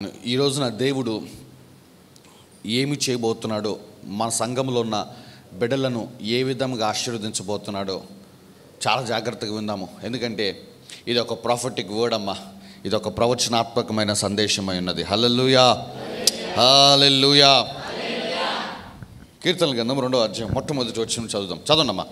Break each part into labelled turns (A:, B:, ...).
A: ఈ రోజున దేవుడు ఏమి చేయబోతున్నాడో, మన సంఘంలో ఉన్న బిడ్డలను ఏ విధంగా ఆశీర్వదించబోతున్నాడో చాలా జాగ్రత్తగా విందాము. ఎందుకంటే ఇది ఒక ప్రాఫెటిక్ వర్డ్ అమ్మా, ఇది ఒక ప్రవచనాత్మకమైన సందేశమై ఉన్నది. హల్లెలూయా, హల్లెలూయా. కీర్తనల గ్రంథం 2వ అధ్యాయం మొట్టమొదటి వచనం చదవండమ్మా.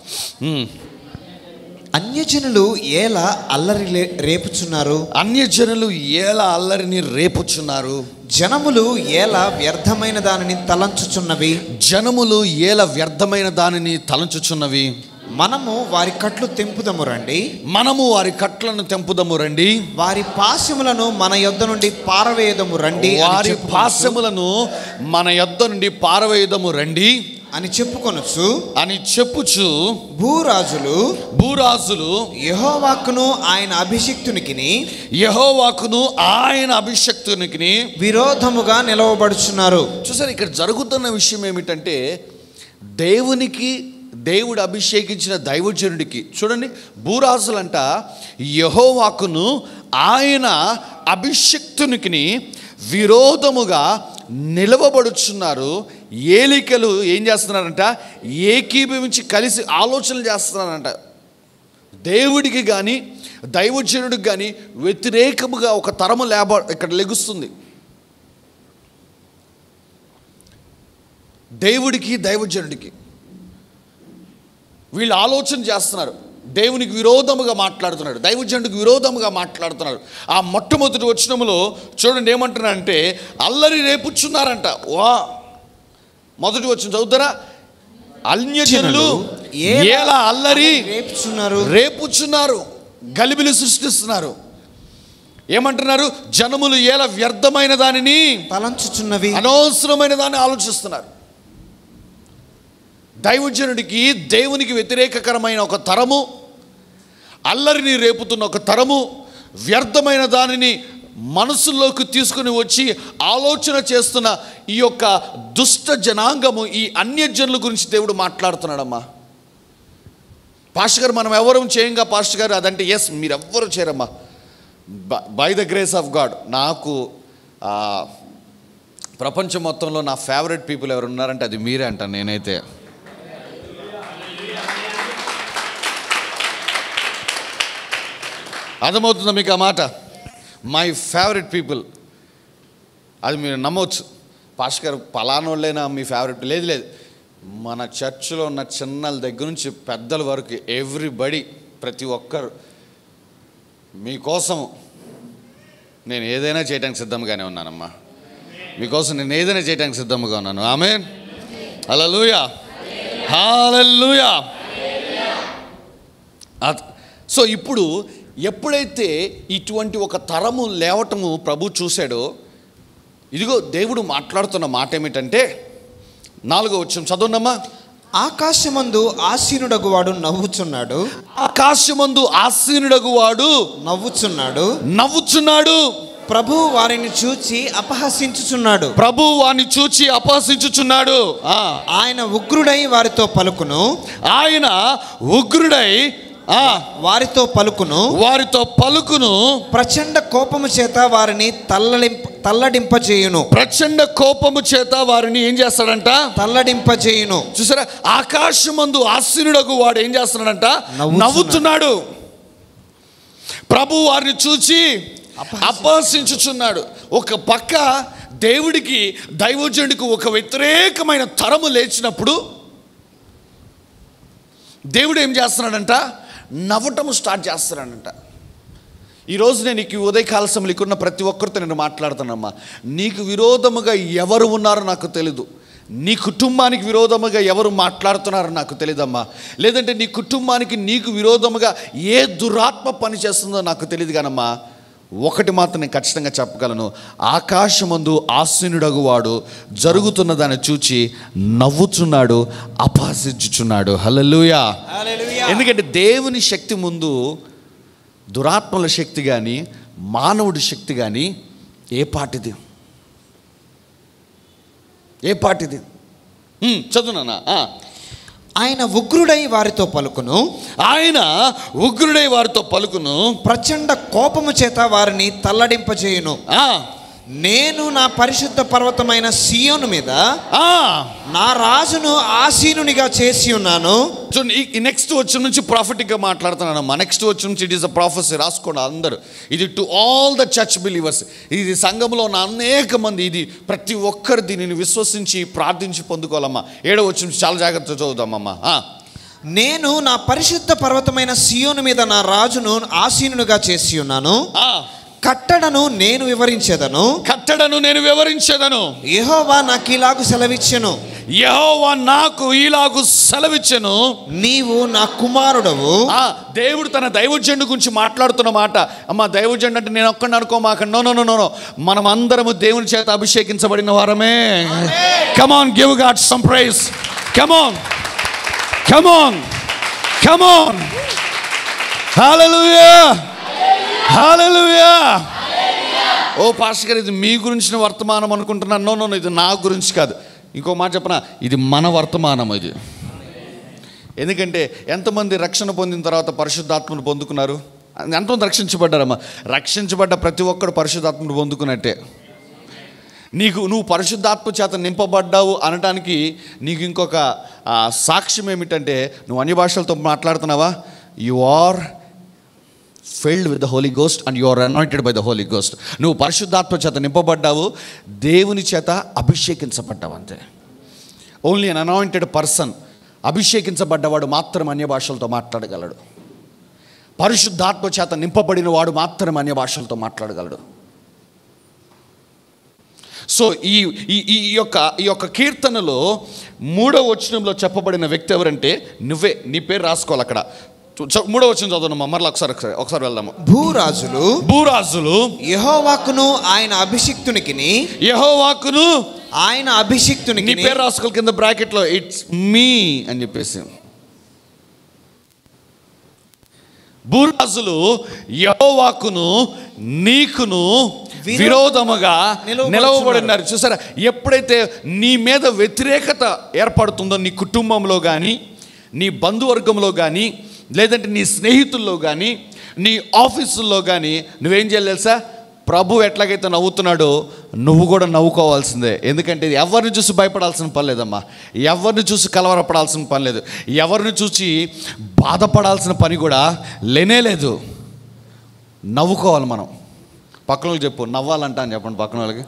B: అన్యజనులు ఏలా అల్లరి రేపుచున్నారు,
A: అన్యజనులు ఏలా అల్లరిని రేపుచున్నారు,
B: జనములు ఏలా వ్యర్థమైన దానిని తలంచుచున్నవి,
A: జనములు ఏలా వ్యర్థమైన దానిని తలంచుచున్నవి.
B: మనము వారి కట్లు తెంపుదము రండి,
A: మనము వారి కట్లను తెంపుదము రండి,
B: వారి పాశములను మన యొద్ద నుండి పారవేయదము రండి,
A: వారి పాశములను మన యొద్ద నుండి పారవేయదము రండి
B: అని చెప్పుచు
A: భూరాజులు
B: యెహోవాకును ఆయన అభిషిక్తునికి విరోధముగా నిలవబడుచున్నారు.
A: చూసారు, ఇక్కడ జరుగుతున్న విషయం ఏమిటంటే, దేవుడు అభిషేకించిన దైవజనుడికి చూడండి, భూరాజులంట యెహోవాకును ఆయన అభిషిక్తునికి విరోధముగా నిలవబడుచున్నారు. ఏలికలు ఏం చేస్తున్నారంట, ఏకీభవించి కలిసి ఆలోచనలు చేస్తున్నారంట. దేవుడికి కానీ దైవజనుడికి కానీ వ్యతిరేకముగా ఒక తరము ఇక్కడ లెగుస్తుంది. దేవుడికి దైవజనుడికి వీళ్ళు ఆలోచన చేస్తున్నారు. దేవునికి విరోధముగా మాట్లాడుతున్నాడు, దైవజనుడికి విరోధముగా మాట్లాడుతున్నాడు. ఆ మొట్టమొదటి వచనములో చూడండి ఏమంటున్నారంటే, అల్లరి రేపుచున్నారంట. వా, మొదటి వచనం చదువుతారా? అన్యజనులు ఎలా అల్లరి రేపుచున్నారు, గలిబిలి సృష్టిస్తున్నారు. ఏమంటున్నారు? జనములు ఎలా వ్యర్థమైన దానిని
B: తలంచుచున్నవి,
A: అనవసరమైన దాన్ని ఆలోచిస్తున్నారు. దైవజనుడికి దేవునికి వ్యతిరేకకరమైన ఒక తరము, అల్లరిని రేపుతున్న ఒక తరము, వ్యర్థమైన దానిని మనసులోకి తీసుకుని వచ్చి ఆలోచన చేస్తున్న ఈ యొక్క దుష్ట జనాంగము, ఈ అన్యజనుల గురించి దేవుడు మాట్లాడుతున్నాడమ్మా. పాస్టర్ గారు, మనం ఎవరు చేయంగా పాస్టర్ గారు అదంటే, ఎస్, మీరెవ్వరూ చేయరమ్మా. By the grace of God నాకు ప్రపంచం మొత్తంలో నా ఫేవరెట్ పీపుల్ ఎవరు ఉన్నారంటే అది మీరే అంటాను నేనైతే. అర్థమవుతుందా మీకు ఆ మాట? మై ఫేవరెట్ పీపుల్, అది మీరు నమ్మవచ్చు. పాస్టర్ గారు పలానోళ్ళైనా మీ ఫేవరెట్? లేదు, మన చర్చిలో ఉన్న చిన్నల దగ్గర నుంచి పెద్దల వరకు ఎవ్రీబడి, ప్రతి ఒక్కరు మీకోసం నేను ఏదైనా చేయడానికి సిద్ధంగానే ఉన్నానమ్మా. మీకోసం నేను ఏదైనా చేయడానికి సిద్ధంగా ఉన్నాను. ఆమేన్, హల్లెలూయా, హల్లెలూయా. సో ఇప్పుడు ఎప్పుడైతే ఇటువంటి ఒక తరము లేవటము ప్రభు చూశాడో, ఇదిగో దేవుడు మాట్లాడుతున్న మాట ఏమిటంటే, 4వ వచనం చదవండమ్మా.
B: ఆకాశమందు ఆసీనుడగువాడు నవ్వుచున్నాడు,
A: ఆకాశమందు ఆసీనుడగువాడు నవ్వుచున్నాడు.
B: ప్రభు వారిని చూచి అపహసించుచున్నాడు, ఆయన ఉగ్రుడై వారితో పలుకును, ప్రచండ కోపము చేత వారిని తల్లడింపజేయును.
A: ప్రచండ కోపము చేత వారిని ఏం చేస్తాడంట?
B: తల్లడింపజేయును.
A: చూసారా, ఆకాశమందు ఆసీనుడగు వాడు ఏం చేస్తున్నాడంట? నవ్వుతున్నాడు. ప్రభు వారిని చూచి అపహసించుచున్నాడు. ఒక పక్క దేవుడికి దైవజనుడికి ఒక వ్యతిరేకమైన తరము లేచినప్పుడు దేవుడు ఏం చేస్తున్నాడంట? నవ్వటము స్టార్ట్ చేస్తున్నాడంట. ఈరోజు నేను నీకు ఉదయకాల సమయంలో ఇక్కడ ఉన్న ప్రతి ఒక్కరితో నేను మాట్లాడుతానమ్మా. నీకు విరోధముగా ఎవరు ఉన్నారో నాకు తెలీదు, నీ కుటుంబానికి విరోధముగా ఎవరు మాట్లాడుతున్నారో నాకు తెలియదమ్మా. లేదంటే నీ కుటుంబానికి నీకు విరోధముగా ఏ దురాత్మ పని చేస్తుందో నాకు తెలియదు. కానమ్మా, ఒకటి మాత్రం నేను ఖచ్చితంగా చెప్పగలను, ఆకాశమందు ఆసీనుడగువాడు జరుగుతున్న దాన్ని చూచి నవ్వుచున్నాడు, అపహసించుచున్నాడు. హల్లెలూయా. ఎందుకంటే దేవుని శక్తి ముందు దురాత్మల శక్తి కానీ మానవుడి శక్తి కానీ ఏ పాటిది? చదువునా?
B: ఆయన ఉగ్రుడై వారితో పలుకును, ప్రచండ కోపము చేత వారిని తల్లడింపజేయును. నేను నా పరిశుద్ధ పర్వతమైన సియోను మీద నా రాజును ఆసీనునిగా చేసి ఉన్నాను.
A: సో ఈ నెక్స్ట్ వచ్చి నుంచి ప్రాఫిటిక్గా మాట్లాడుతున్నానమ్మా. నెక్స్ట్ వచ్చి నుంచి ఇట్ ఈస్ అ ప్రాఫెసీ, రాసుకోండి అందరూ. ఇది to all the church believers, ఇది సంఘంలో ఉన్న అనేక మంది, ఇది ప్రతి ఒక్కరు దీనిని విశ్వసించి ప్రార్థించి పొందుకోవాలమ్మా. 7వ వచనం చాలా జాగ్రత్తగా చదువుదామమ్మా.
B: నేను నా పరిశుద్ధ పర్వతమైన సియోను మీద నా రాజును ఆసీనునిగా చేసి ఉన్నాను. కట్టడను నేను వివరించేదను.
A: కట్టడను నేను వివరించేదను.
B: యెహోవా నాకు ఇలాగు సెలవిచ్చెను.
A: యెహోవా నాకు ఇలాగు సెలవిచ్చెను.
B: నీవు నా కుమారుడవు.
A: దేవుడు తన దైవజనుడి గురించి మాట్లాడుతున్న మాట. అమ్మ, దైవజనుడు అంటే నేను ఒక్కడిని అనుకోమాక. నో నో నో నో, మనం అందరము దేవుని చేత అభిషేకించబడిన వారమే. Come on, give God some praise. Come on, come on, come on. Hallelujah, hallelujah. ఓ పాస్టర్ గారు, ఇది మీ గురించిన వర్తమానం అనుకుంటున్నాను. నో నో, ఇది నా గురించి కాదు. ఇంకో మాట చెప్పనా, ఇది మన వర్తమానం. ఇది ఎందుకంటే ఎంతమంది రక్షణ పొందిన తర్వాత పరిశుద్ధాత్మను పొందుకున్నారు? ఎంతమంది రక్షించబడ్డారమ్మా? రక్షించబడ్డ ప్రతి ఒక్కడు పరిశుద్ధాత్మను పొందుకున్నట్టే. నువ్వు పరిశుద్ధాత్మ చేత నింపబడ్డావు అనటానికి నీకు ఇంకొక సాక్ష్యం ఏమిటంటే, నువ్వు అన్య భాషలతో మాట్లాడుతున్నావా? You are filled with the holy ghost and you are anointed by the holy ghost. నువ్వు పరిశుద్ధాత్మ చేత నింపబడ్డావు, దేవుని చేత అభిషేకించబడ్డావు, అంతే. ఓన్లీ అన్ అనాయింటెడ్ పర్సన్, అభిషేకించబడ్డవాడు మాత్రం అన్య భాషలతో మాట్లాడగలడు. పరిశుద్ధాత్మ చేత నింపబడిన వాడు మాత్రం అన్య భాషలతో మాట్లాడగలడు. సో ఈ యొక్క కీర్తనలో 3వ వచనంలో చెప్పబడిన వ్యక్తి ఎవరంటే నువ్వే. నీ పేరు రాసుకోవాలి అక్కడ. 3వ వచనం చదవమ్మా, మరలా ఒకసారి వెళ్దాము. భూరాజులు
B: యెహోవాకును ఆయన అభిషిక్తునికిని,
A: యెహోవాకును
B: ఆయన అభిషిక్తునికి.
A: నీ పేరు రాసుకోవాలి కింద బ్రాకెట్లో, ఇట్స్ మీ అని చెప్పేసి. భూరాజులు యెహోవాకును నీకును విరోధముగా నిలవబడినారు. చూసారా, ఎప్పుడైతే నీ మీద వ్యతిరేకత ఏర్పడుతుందో, నీ కుటుంబంలో కానీ, నీ బంధువర్గంలో కానీ, లేదంటే నీ స్నేహితుల్లో కానీ, నీ ఆఫీసుల్లో కానీ, నువ్వేం చేయాలి తెలుసా? ప్రభు ఎట్లాగైతే నవ్వుతున్నాడో నువ్వు కూడా నవ్వుకోవాల్సిందే. ఎందుకంటే ఎవరిని చూసి భయపడాల్సిన పని లేదమ్మా, ఎవరిని చూసి కలవరపడాల్సిన పని లేదు, ఎవరిని చూసి బాధపడాల్సిన పని కూడా లేనేలేదు. నవ్వుకోవాలి మనం. పక్కన వాళ్ళకి చెప్పు, నవ్వాలంట అని చెప్పండి పక్కన వాళ్ళకి.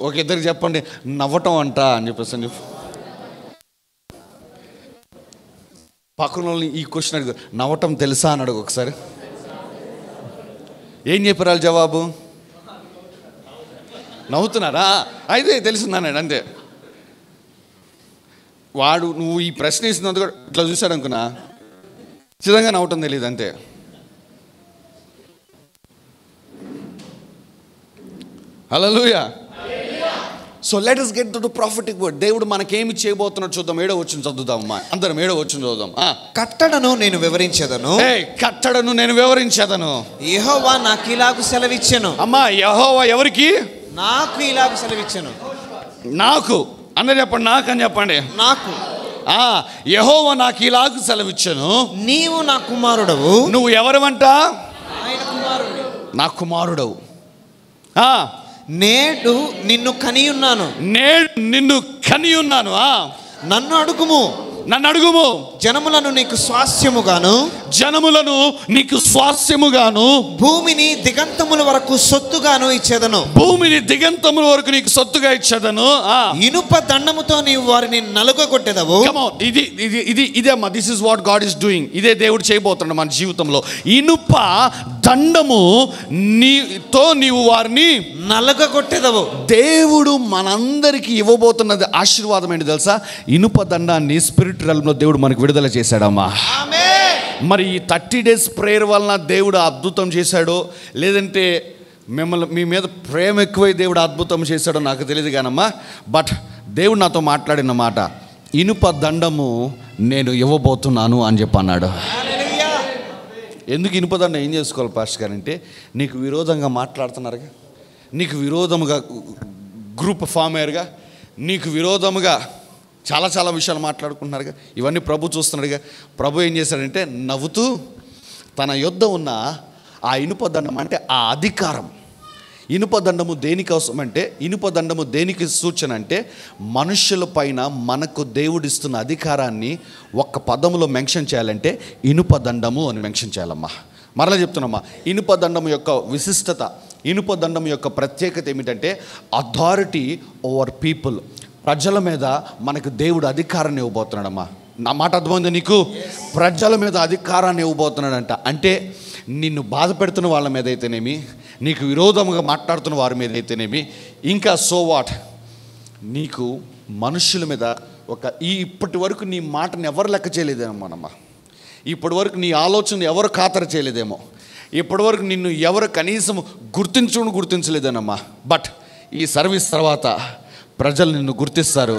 A: ఒక ఇద్దరికి చెప్పండి, నవ్వటం అంట అని చెప్పేసి అని చెప్పు. పక్కన వాళ్ళని ఈ క్వశ్చన్ అడుగు, నవ్వటం తెలుసా అని అడుగు ఒకసారి. ఏం చెప్పారు వాళ్ళు జవాబు? నవ్వుతున్నారా? అయితే తెలిసిందన్నాడు అంతే. వాడు నువ్వు ఈ ప్రశ్న వేసినందుకు ఇట్లా చూశాడు అనుకున్నా, ఖచ్చితంగా నవ్వటం తెలియదు అంతే. Hallelujah. So let us get to the prophetic word. దేవుడు మనకేమి చేయబోతున్నాడు చూద్దాం. 7వ వచనం చదువుదామమ్మా, అందరం 7వ వచనం చదువుదాం.
B: కట్టడను నేను వివరించేదను.
A: కట్టడను నేను వివరించేదను.
B: యెహోవా నాకు ఇలాగు సెలవిచ్చెను.
A: అమ్మా, యెహోవా ఎవరికి?
B: నాకు ఇలాగు సెలవిచ్చెను.
A: నాకు అందరూ చెప్పండి, నాకు అని చెప్పండి.
B: నాకు.
A: యెహోవా నాకు ఇలాగు సెలవిచ్చెను.
B: నీవు నా కుమారుడవు.
A: నువ్వు ఎవరివంట?
B: ఆయన కుమారుడు.
A: నా కుమారుడవు.
B: నేడు నిన్ను కనియున్నాను.
A: నేడు నిన్ను కనియున్నాను.
B: నన్ను అడుగుము.
A: నన్ను అడుగుము.
B: జనములను నీకు స్వాస్యముగాను,
A: జనములను నీకు స్వాస్యముగాను,
B: భూమిని దిగంతముల వరకు సొత్తుగాను ఇచ్చేదను.
A: భూమిని దిగంతముల వరకు నీకు సొత్తుగా ఇచ్చేదను.
B: ఇనుప దండముతో నీవు వారిని నలుగగొట్టెదవు.
A: ఇదే అమ్మా, this is what God is doing. ఇదే దేవుడు చేయబోతున్నాడు మన జీవితంలో. ఇనుప దండము నీతో నీవు వారిని
B: నలుగగొట్టెదవు.
A: దేవుడు మనందరికీ ఇవ్వబోతున్నది ఆశీర్వాదం ఏంటి తెలుసా? ఇనుప దండాన్ని స్పిరిట్ realmలో దేవుడు మనకు విడుదల చేశాడమ్మా. మరి ఈ 30 days ప్రేయర్ వలన దేవుడు అద్భుతం చేశాడో, లేదంటే మీ మీద ప్రేమ ఎక్కువై దేవుడు అద్భుతం చేశాడో నాకు తెలియదు కానమ్మా. బట్ దేవుడు నాతో మాట్లాడిన మాట, ఇనుప దండము నేను ఇవ్వబోతున్నాను అని చెప్పి అన్నాడు. ఎందుకు ఇనుప దండం ఏం చేసుకోవాలి పాస్టర్ గారు అంటే, నీకు విరోధంగా మాట్లాడుతున్నారుగా, నీకు విరోధముగా గ్రూప్ ఫామ్ అయ్యారుగా, నీకు విరోధముగా చాలా విషయాలు మాట్లాడుకుంటున్నారుగా, ఇవన్నీ ప్రభు చూస్తున్నాడుగా. ప్రభు ఏం చేశాడంటే నవ్వుతూ తన యొద్ద ఉన్న ఆ ఇనుప దండం అంటే ఆ అధికారం, ఇనుప దండము దేనికోసం అంటే, ఇనుప దండము దేనికి సూచన అంటే, మనుషుల పైన మనకు దేవుడిస్తున్న అధికారాన్ని ఒక్క పదములో మెన్షన్ చేయాలంటే ఇనుప దండము అని మెన్షన్ చేయాలమ్మా. మరలా చెప్తున్నామ్మా, ఇనుప దండము యొక్క విశిష్టత, ఇనుప దండం యొక్క ప్రత్యేకత ఏమిటంటే అథారిటీ ఓవర్ పీపుల్. ప్రజల మీద మనకు దేవుడు అధికారాన్ని ఇవ్వబోతున్నాడమ్మా. నా మాట అర్థమైంది నీకు? ప్రజల మీద అధికారాన్ని ఇవ్వబోతున్నాడంట. అంటే నిన్ను బాధ పెడుతున్న వాళ్ళ మీద అయితేనేమి, నీకు విరోధముగా మాట్లాడుతున్న వారి మీద అయితేనేమి, ఇంకా సో వాట్, నీకు మనుషుల మీద ఇప్పటి వరకు నీ మాటను ఎవరు లెక్క చేయలేదేమోనమ్మా. ఇప్పటి వరకు నీ ఆలోచన ఎవరు ఖాతరు చేయలేదేమో. ఇప్పటివరకు నిన్ను ఎవరు కనీసం గుర్తించలేదనమ్మా. బట్ ఈ సర్వీస్ తర్వాత ప్రజలు నిన్ను గుర్తిస్తారు,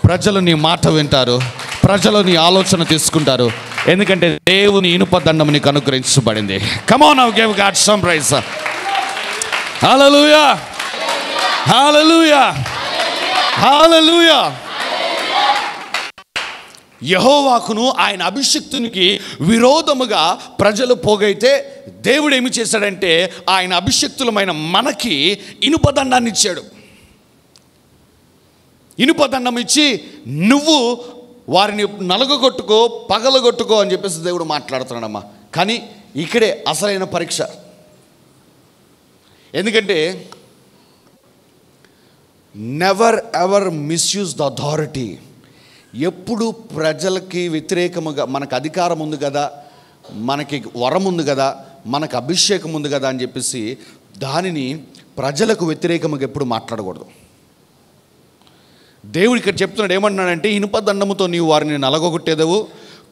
A: ప్రజలు నీ మాట వింటారు, ప్రజలు నీ ఆలోచన తీసుకుంటారు. ఎందుకంటే దేవుని ఇనుప దండం నీకు అనుగ్రహించబడింది. Come on, now give God some praise. Hallelujah, hallelujah, hallelujah. యెహోవాకును ఆయన అభిషిక్తునికి విరోధముగా ప్రజలు పోగైతే దేవుడు ఏమి చేశాడంటే ఆయన అభిషిక్తులమైన మనకి ఇనుపదండాన్ని ఇచ్చాడు. ఇనుపదండం ఇచ్చి నువ్వు వారిని నలగొట్టుకో, పగలగొట్టుకో అని చెప్పేసి దేవుడు మాట్లాడుతున్నాడమ్మా. కానీ ఇక్కడే అసలైన పరీక్ష. ఎందుకంటే never ever misuse the authority. ఎప్పుడు ప్రజలకి వ్యతిరేకముగా, మనకు అధికారం ఉంది కదా, మనకి వరం ఉంది కదా, మనకు అభిషేకం ఉంది కదా అని చెప్పేసి దానిని ప్రజలకు వ్యతిరేకముగా ఎప్పుడు మాట్లాడకూడదు. దేవుడు ఇక్కడ చెప్తున్నాడు, ఏమంటున్నాడంటే ఇనుప దండముతో నీవు వారిని నలగొట్టేదవు,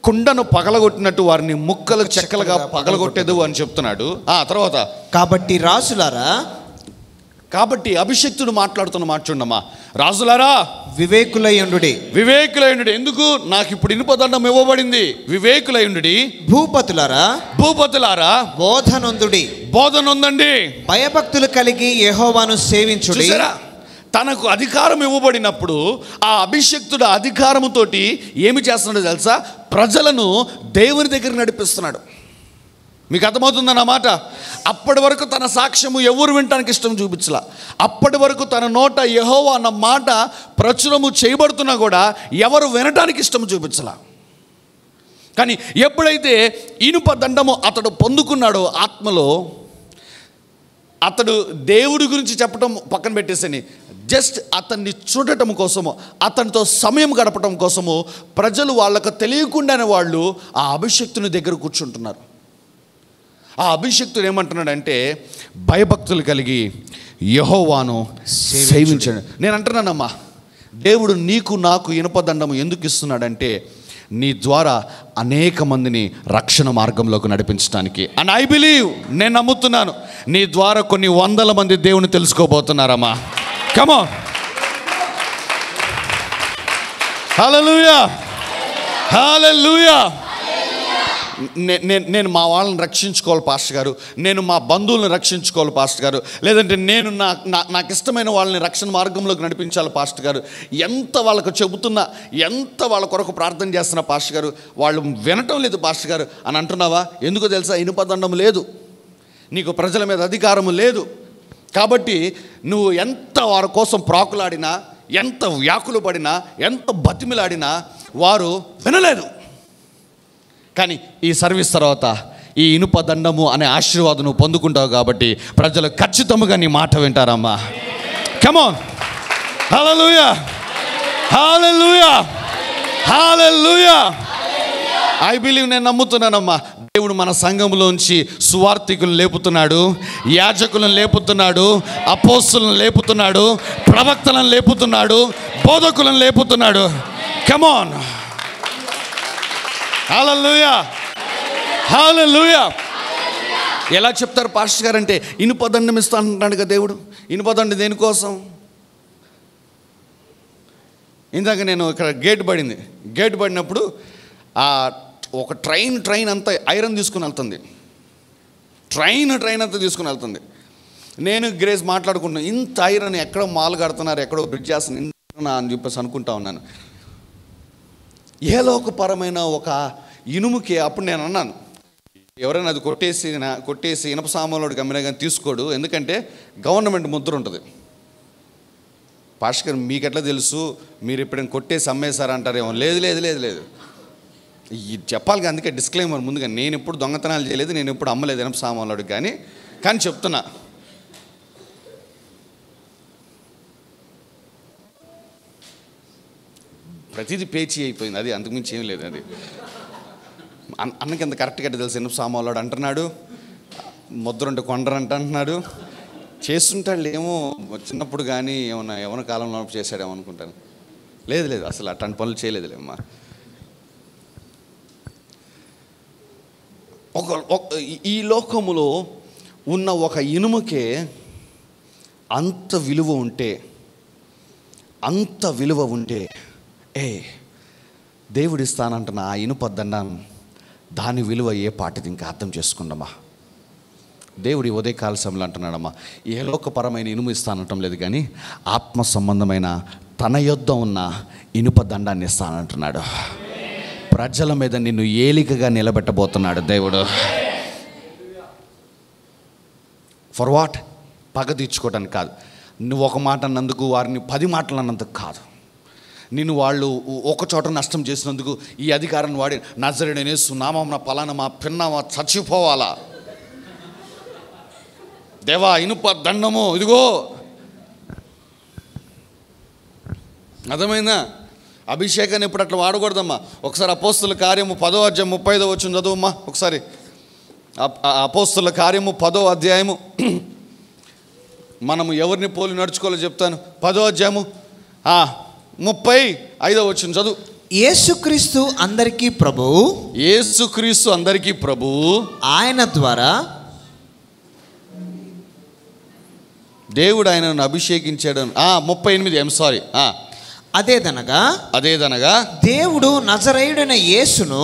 A: కుండను పగలగొట్టినట్టు వారిని ముక్కలు చెక్కలుగా పగలగొట్టేదవు అని చెప్తున్నాడు. తర్వాత
B: కాబట్టి రాజులారా,
A: కాబట్టి అభిషక్తుడు మాట్లాడుతున్న మాట చూడమ్మా, రాజులారా
B: వివేకులయుండుడి.
A: వివేకులయుండుడి. ఎందుకు? నాకు ఇప్పుడు ఇనుపదండం ఇవ్వబడింది. వివేకులయుండుడి. భూపతులారా బోధనొందండి.
B: భయభక్తులు కలిగి యెహోవాను సేవించుడి.
A: తనకు అధికారం ఇవ్వబడినప్పుడు ఆ అభిషక్తుడు అధికారముతోటి ఏమి చేస్తున్నాడో తెలుసా? ప్రజలను దేవుని దగ్గర నడిపిస్తున్నాడు. మీకు అర్థమవుతుందన్నమాట. అప్పటి వరకు తన సాక్ష్యము ఎవరు వినటానికి ఇష్టం చూపించలా. అప్పటి వరకు తన నోట యెహోవా అన్న మాట ప్రచురము చేయబడుతున్నా కూడా ఎవరు వినటానికి ఇష్టం చూపించలా. కానీ ఎప్పుడైతే ఇనుప దండము అతడు పొందుకున్నాడో ఆత్మలో, అతడు దేవుడి గురించి చెప్పటం పక్కన పెట్టేసని జస్ట్ అతన్ని చూడటం కోసము, అతనితో సమయం గడపటం కోసము ప్రజలు వాళ్ళకు తెలియకుండానే వాళ్ళు ఆ అభిషక్తుని దగ్గర కూర్చుంటున్నారు. ఆ అభిషక్తుడు ఏమంటున్నాడంటే భయభక్తులు కలిగి యెహోవాను సేవించండి. నేను అంటున్నానమ్మా, దేవుడు నీకు నాకు ఇనుపదండము ఎందుకు ఇస్తున్నాడంటే నీ ద్వారా అనేక మందిని రక్షణ మార్గంలోకి నడిపించడానికి. అండ్ ఐ బిలీవ్, నేను నమ్ముతున్నాను, నీ ద్వారా కొన్ని వందల మంది దేవుని తెలుసుకోబోతున్నారమ్మా. కమ్ ఆన్, హల్లెలూయా, హల్లెలూయా. నేను మా వాళ్ళని రక్షించుకోవాలి పాస్టర్ గారు, నేను మా బంధువులను రక్షించుకోవాలి పాస్టర్ గారు, లేదంటే నేను నాకు ఇష్టమైన వాళ్ళని రక్షణ మార్గంలోకి నడిపించాలి పాస్టర్ గారు. ఎంత వాళ్ళకు చెబుతున్నా, ఎంత వాళ్ళ కొరకు ప్రార్థన చేస్తున్నా పాస్టర్ గారు, వాళ్ళు వినటం లేదు పాస్టర్ గారు అని అంటున్నావా? ఎందుకో తెలుసా? ఇనుపదండం లేదు, నీకు ప్రజల మీద అధికారము లేదు. కాబట్టి నువ్వు ఎంత వారి కోసం ప్రాకులాడినా, ఎంత వ్యాకులు పడినా, ఎంత బతిమిలాడినా వారు వినలేదు. కానీ ఈ సర్వీస్ తర్వాత ఈ ఇనుప దండము అనే ఆశీర్వాదం నువ్వు పొందుకుంటావు కాబట్టి ప్రజలు ఖచ్చితంగా నీ మాట వింటారమ్మా. Come on, hallelujah, hallelujah, hallelujah. I believe, నేను నమ్ముతున్నానమ్మా, దేవుడు మన సంఘంలోంచి సువార్థికులను లేపుతున్నాడు, యాజకులను లేపుతున్నాడు, అపోస్తులను లేపుతున్నాడు, ప్రవక్తలను లేపుతున్నాడు, బోధకులను లేపుతున్నాడు. కమ్ ఆన్, హల్లెలూయా, హల్లెలూయా. ఎలా చెప్తారు పాస్టర్ గారు అంటే ఇనుపదండం ఇస్తా అంటున్నాడు కదా దేవుడు. ఇనుపదండం దేనికోసం? ఇందాక నేను ఇక్కడ గేట్ పడినప్పుడు ఒక ట్రైన్ అంతా ఐరన్ తీసుకుని వెళ్తుంది, ట్రైన్ అంతా తీసుకుని వెళ్తుంది. నేను గ్రేస్ మాట్లాడుకుంటున్నాను, ఇంత ఐరన్ ఎక్కడో మాల్ కడుతున్నారు, ఎక్కడో బ్రిడ్జ్ చేస్తున్నా అని చెప్పేసి అనుకుంటా ఉన్నాను. ఏలోకపరమైన ఒక ఇనుముకి అప్పుడు నేను అన్నాను, ఎవరైనా అది కొట్టేసి ఇనప సామాన్లోడికి అమ్మినా కానీ తీసుకోడు. ఎందుకంటే గవర్నమెంట్ ముద్ర ఉంటుంది. పాస్టర్ మీకు ఎట్లా తెలుసు, మీరు ఎప్పుడైనా కొట్టేసి అమ్మేశారంటారేమో. లేదు లేదు లేదు లేదు ఇది చెప్పాలి. అందుకే డిస్క్లైమర్ ముందుగా, నేను ఎప్పుడు దొంగతనాలు చేయలేదు, నేను ఎప్పుడు అమ్మలేదు ఇనప సామాన్లోడికి. కానీ చెప్తున్నా, ప్రతిదీ పేచీ అయిపోయింది. అది అంతకుమించి ఏం లేదు. అది అన్నకి ఎంత కరెక్ట్గా తెలుసు. ఇనప సామాన్లోడు అంటున్నాడు, ముద్ర ఉంటే కొండరంట అంటున్నాడు. చేస్తుంటాడు ఏమో చిన్నప్పుడు కానీ ఏమైనా కాలంలో చేశాడేమో అనుకుంటాను. లేదు లేదు అసలు అట్లాంటి పనులు చేయలేదులేమ్మా. ఈ లోకములో ఉన్న ఒక ఇనుముకే అంత విలువ ఉంటే దేవుడిస్తానంటున్న ఆ ఇనుప దండం, దాని విలువ ఏ పాటిది ఇంకా అర్థం చేసుకుందామా. దేవుడి ఉదయకాల సమయంలో అంటున్నాడమ్మా, ఏ లోకపరమైన ఇనుము ఇస్తానంటం లేదు, కానీ ఆత్మ సంబంధమైన తన యొద్ద ఉన్న ఇనుప దండాన్ని ఇస్తానంటున్నాడు. ప్రజల మీద నిన్ను ఏలికగా నిలబెట్టబోతున్నాడు దేవుడు. For what? పగ తీర్చుకోవడానికి కాదు. నువ్వు ఒక మాట అన్నందుకు వారిని 10 మాటలు అన్నందుకు కాదు. నిన్ను వాళ్ళు ఒక చోట నష్టం చేసినందుకు ఈ అధికారాన్ని వాడి నజరేయుడైన యేసు నామమున పలానా మా పిన్నమా చచ్చిపోవాలా, దేవా ఇనుప దండము ఇదిగో. అర్థమైందా? అభిషేకాన్ని ఎప్పుడు అట్లా వాడకూడదమ్మా. ఒకసారి అపోస్తుల కార్యము 10వ అధ్యాయం 35వ వచనం చదువమ్మా ఒకసారి. అపోస్తుల కార్యము 10వ అధ్యాయము. మనము ఎవరిని పోలి నడుచుకోవాలో చెప్తాను. 10వ అధ్యాయము 35వ వచనం చదువు.
B: యేసుక్రీస్తు అందరికీ ప్రభువు,
A: యేసుక్రీస్తు అందరికీ ప్రభువు,
B: ఆయన ద్వారా
A: దేవుడు ఆయనను అభిషేకించాడు. 38 అదేదనగా
B: దేవుడు నజరేయుడైన యేసును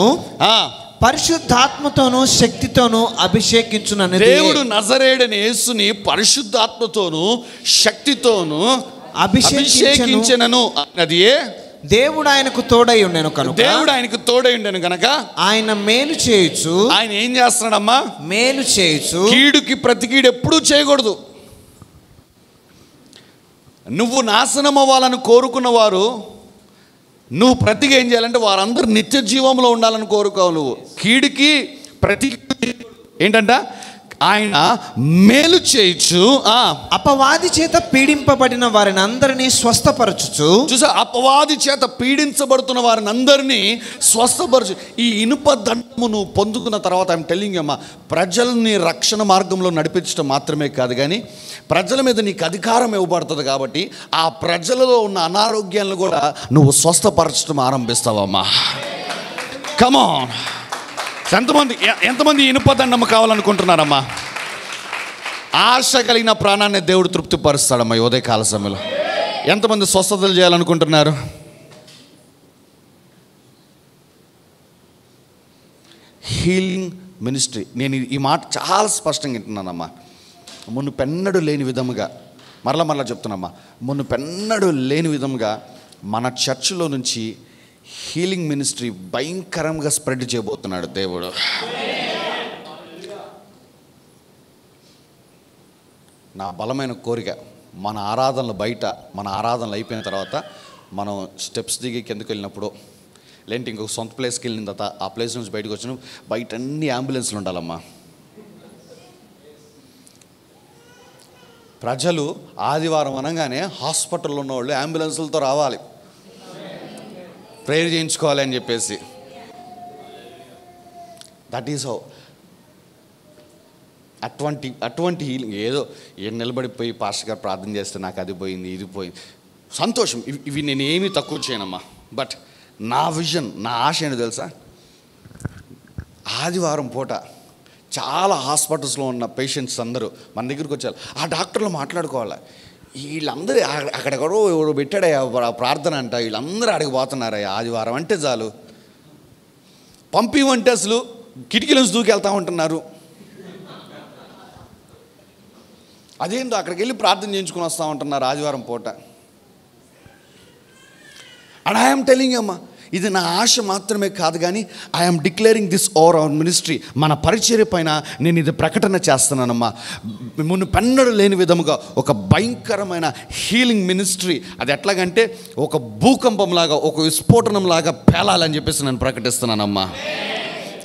B: పరిశుద్ధాత్మతోను శక్తితోను అభిషేకించునని.
A: దేవుడు నజరేయుడైన యేసుని పరిశుద్ధాత్మతోను శక్తితోను అభిషేకించెనను. అది
B: దేవుడు ఆయనకు తోడై ఉండెను
A: కనుక
B: ఆయన మేలు చేయొచ్చు.
A: ఆయన ఏం చేస్తున్నాడమ్మా?
B: మేలు చేయొచ్చు.
A: కీడుకి ప్రతి కీడు ఎప్పుడూ చేయకూడదు. నువ్వు నాశనం అవ్వాలని కోరుకున్న వారు, నువ్వు ప్రతిగా ఏం చేయాలంటే వారందరూ నిత్య జీవంలో ఉండాలని కోరుకోవాలి. నువ్వు కీడుకి ప్రతి ఏంటంట, ఆయన మేలు చేయొచ్చు.
B: అపవాది చేత పీడింపబడిన వారిని అందరినీ స్వస్థపరచుచు.
A: చూసా, అపవాది చేత పీడించబడుతున్న వారిని అందరినీ స్వస్థపరచు. ఈ ఇనుప దండము నువ్వు పొందుకున్న తర్వాత ఐఎమ్ టెల్లింగ్ అమ్మా, ప్రజల్ని రక్షణ మార్గంలో నడిపించడం మాత్రమే కాదు, కానీ ప్రజల మీద నీకు అధికారం ఇవ్వబడుతుంది. కాబట్టి ఆ ప్రజలలో ఉన్న అనారోగ్యాలను కూడా నువ్వు స్వస్థపరచడం ఆరంభిస్తావమ్మా. కమాన్. ఎంతమంది ఇనుప దండము కావాలనుకుంటున్నారమ్మా? ఆశ కలిగిన ప్రాణాన్ని దేవుడు తృప్తిపరుస్తాడమ్మా. ఉదయకాల సమయంలో ఎంతమంది స్వస్థతలు చేయాలనుకుంటున్నారు? Healing ministry. నేను ఈ మాట చాలా స్పష్టంగా వింటున్నానమ్మా. మునుపెన్నడు లేని విధముగా, మరలా చెప్తున్నామ్మా, మునుపెన్నడు లేని విధముగా మన చర్చిలో నుంచి హీలింగ్ మినిస్ట్రీ భయంకరంగా స్ప్రెడ్ చేయబోతున్నాడు దేవుడు. నా బలమైన కోరిక, మన ఆరాధనలు అయిపోయిన తర్వాత మనం స్టెప్స్ దిగి కిందకి వెళ్ళినప్పుడు, లేదంటే ఇంకొక సొంత ప్లేస్కి వెళ్ళిన తర్వాత ఆ ప్లేస్ నుంచి బయటకు వచ్చిన బయట అన్ని అంబులెన్స్లు ఉండాలమ్మా. ప్రజలు ఆదివారం అనగానే హాస్పిటల్లో ఉన్నవాళ్ళు అంబులెన్స్లతో రావాలి, ప్రేయర్ చేయించుకోవాలి అని చెప్పేసి. That is how. అటువంటి హీలింగ్ ఏదో నిలబడిపోయి పాస్టర్ గారు ప్రార్థన చేస్తే నాకు అది పోయింది ఇది పోయింది, సంతోషం. ఇవి నేను ఏమీ తక్కువ చేయనమ్మా. బట్ నా విజన్, నా ఆశ ఏంటో తెలుసా? ఆదివారం పూట చాలా హాస్పిటల్స్లో ఉన్న పేషెంట్స్ అందరూ మన దగ్గరికి వచ్చారు. ఆ డాక్టర్లు మాట్లాడుకోవాలి. వీళ్ళందరూ అక్కడెక్కడో ఎవరు పెట్టాడయ్యా ప్రార్థన అంట, వీళ్ళందరూ అడిగిపోతున్నారయ్యా. ఆదివారం అంటే చాలు పంపివంటే అసలు కిటికీల నుంచి దూకెళ్తా ఉంటున్నారు. అదేందో అక్కడికి వెళ్ళి ప్రార్థన చేయించుకొని వస్తూ ఉంటున్నారు ఆదివారం పూట. అండ్ ఐఎమ్ టెలింగ్ అమ్మా, ఇది నా ఆశ మాత్రమే కాదు, కానీ I'm declaring this over hour ministry. మన పరిచర్య పైన నేను ఇది ప్రకటన చేస్తున్నానమ్మా. మునుపెన్నడూ లేని విధముగా ఒక భయంకరమైన హీలింగ్ మినిస్ట్రీ, అది ఎట్లాగంటే ఒక భూకంపంలాగా, ఒక విస్ఫోటనంలాగా పేలాలని చెప్పేసి నేను ప్రకటిస్తున్నానమ్మా.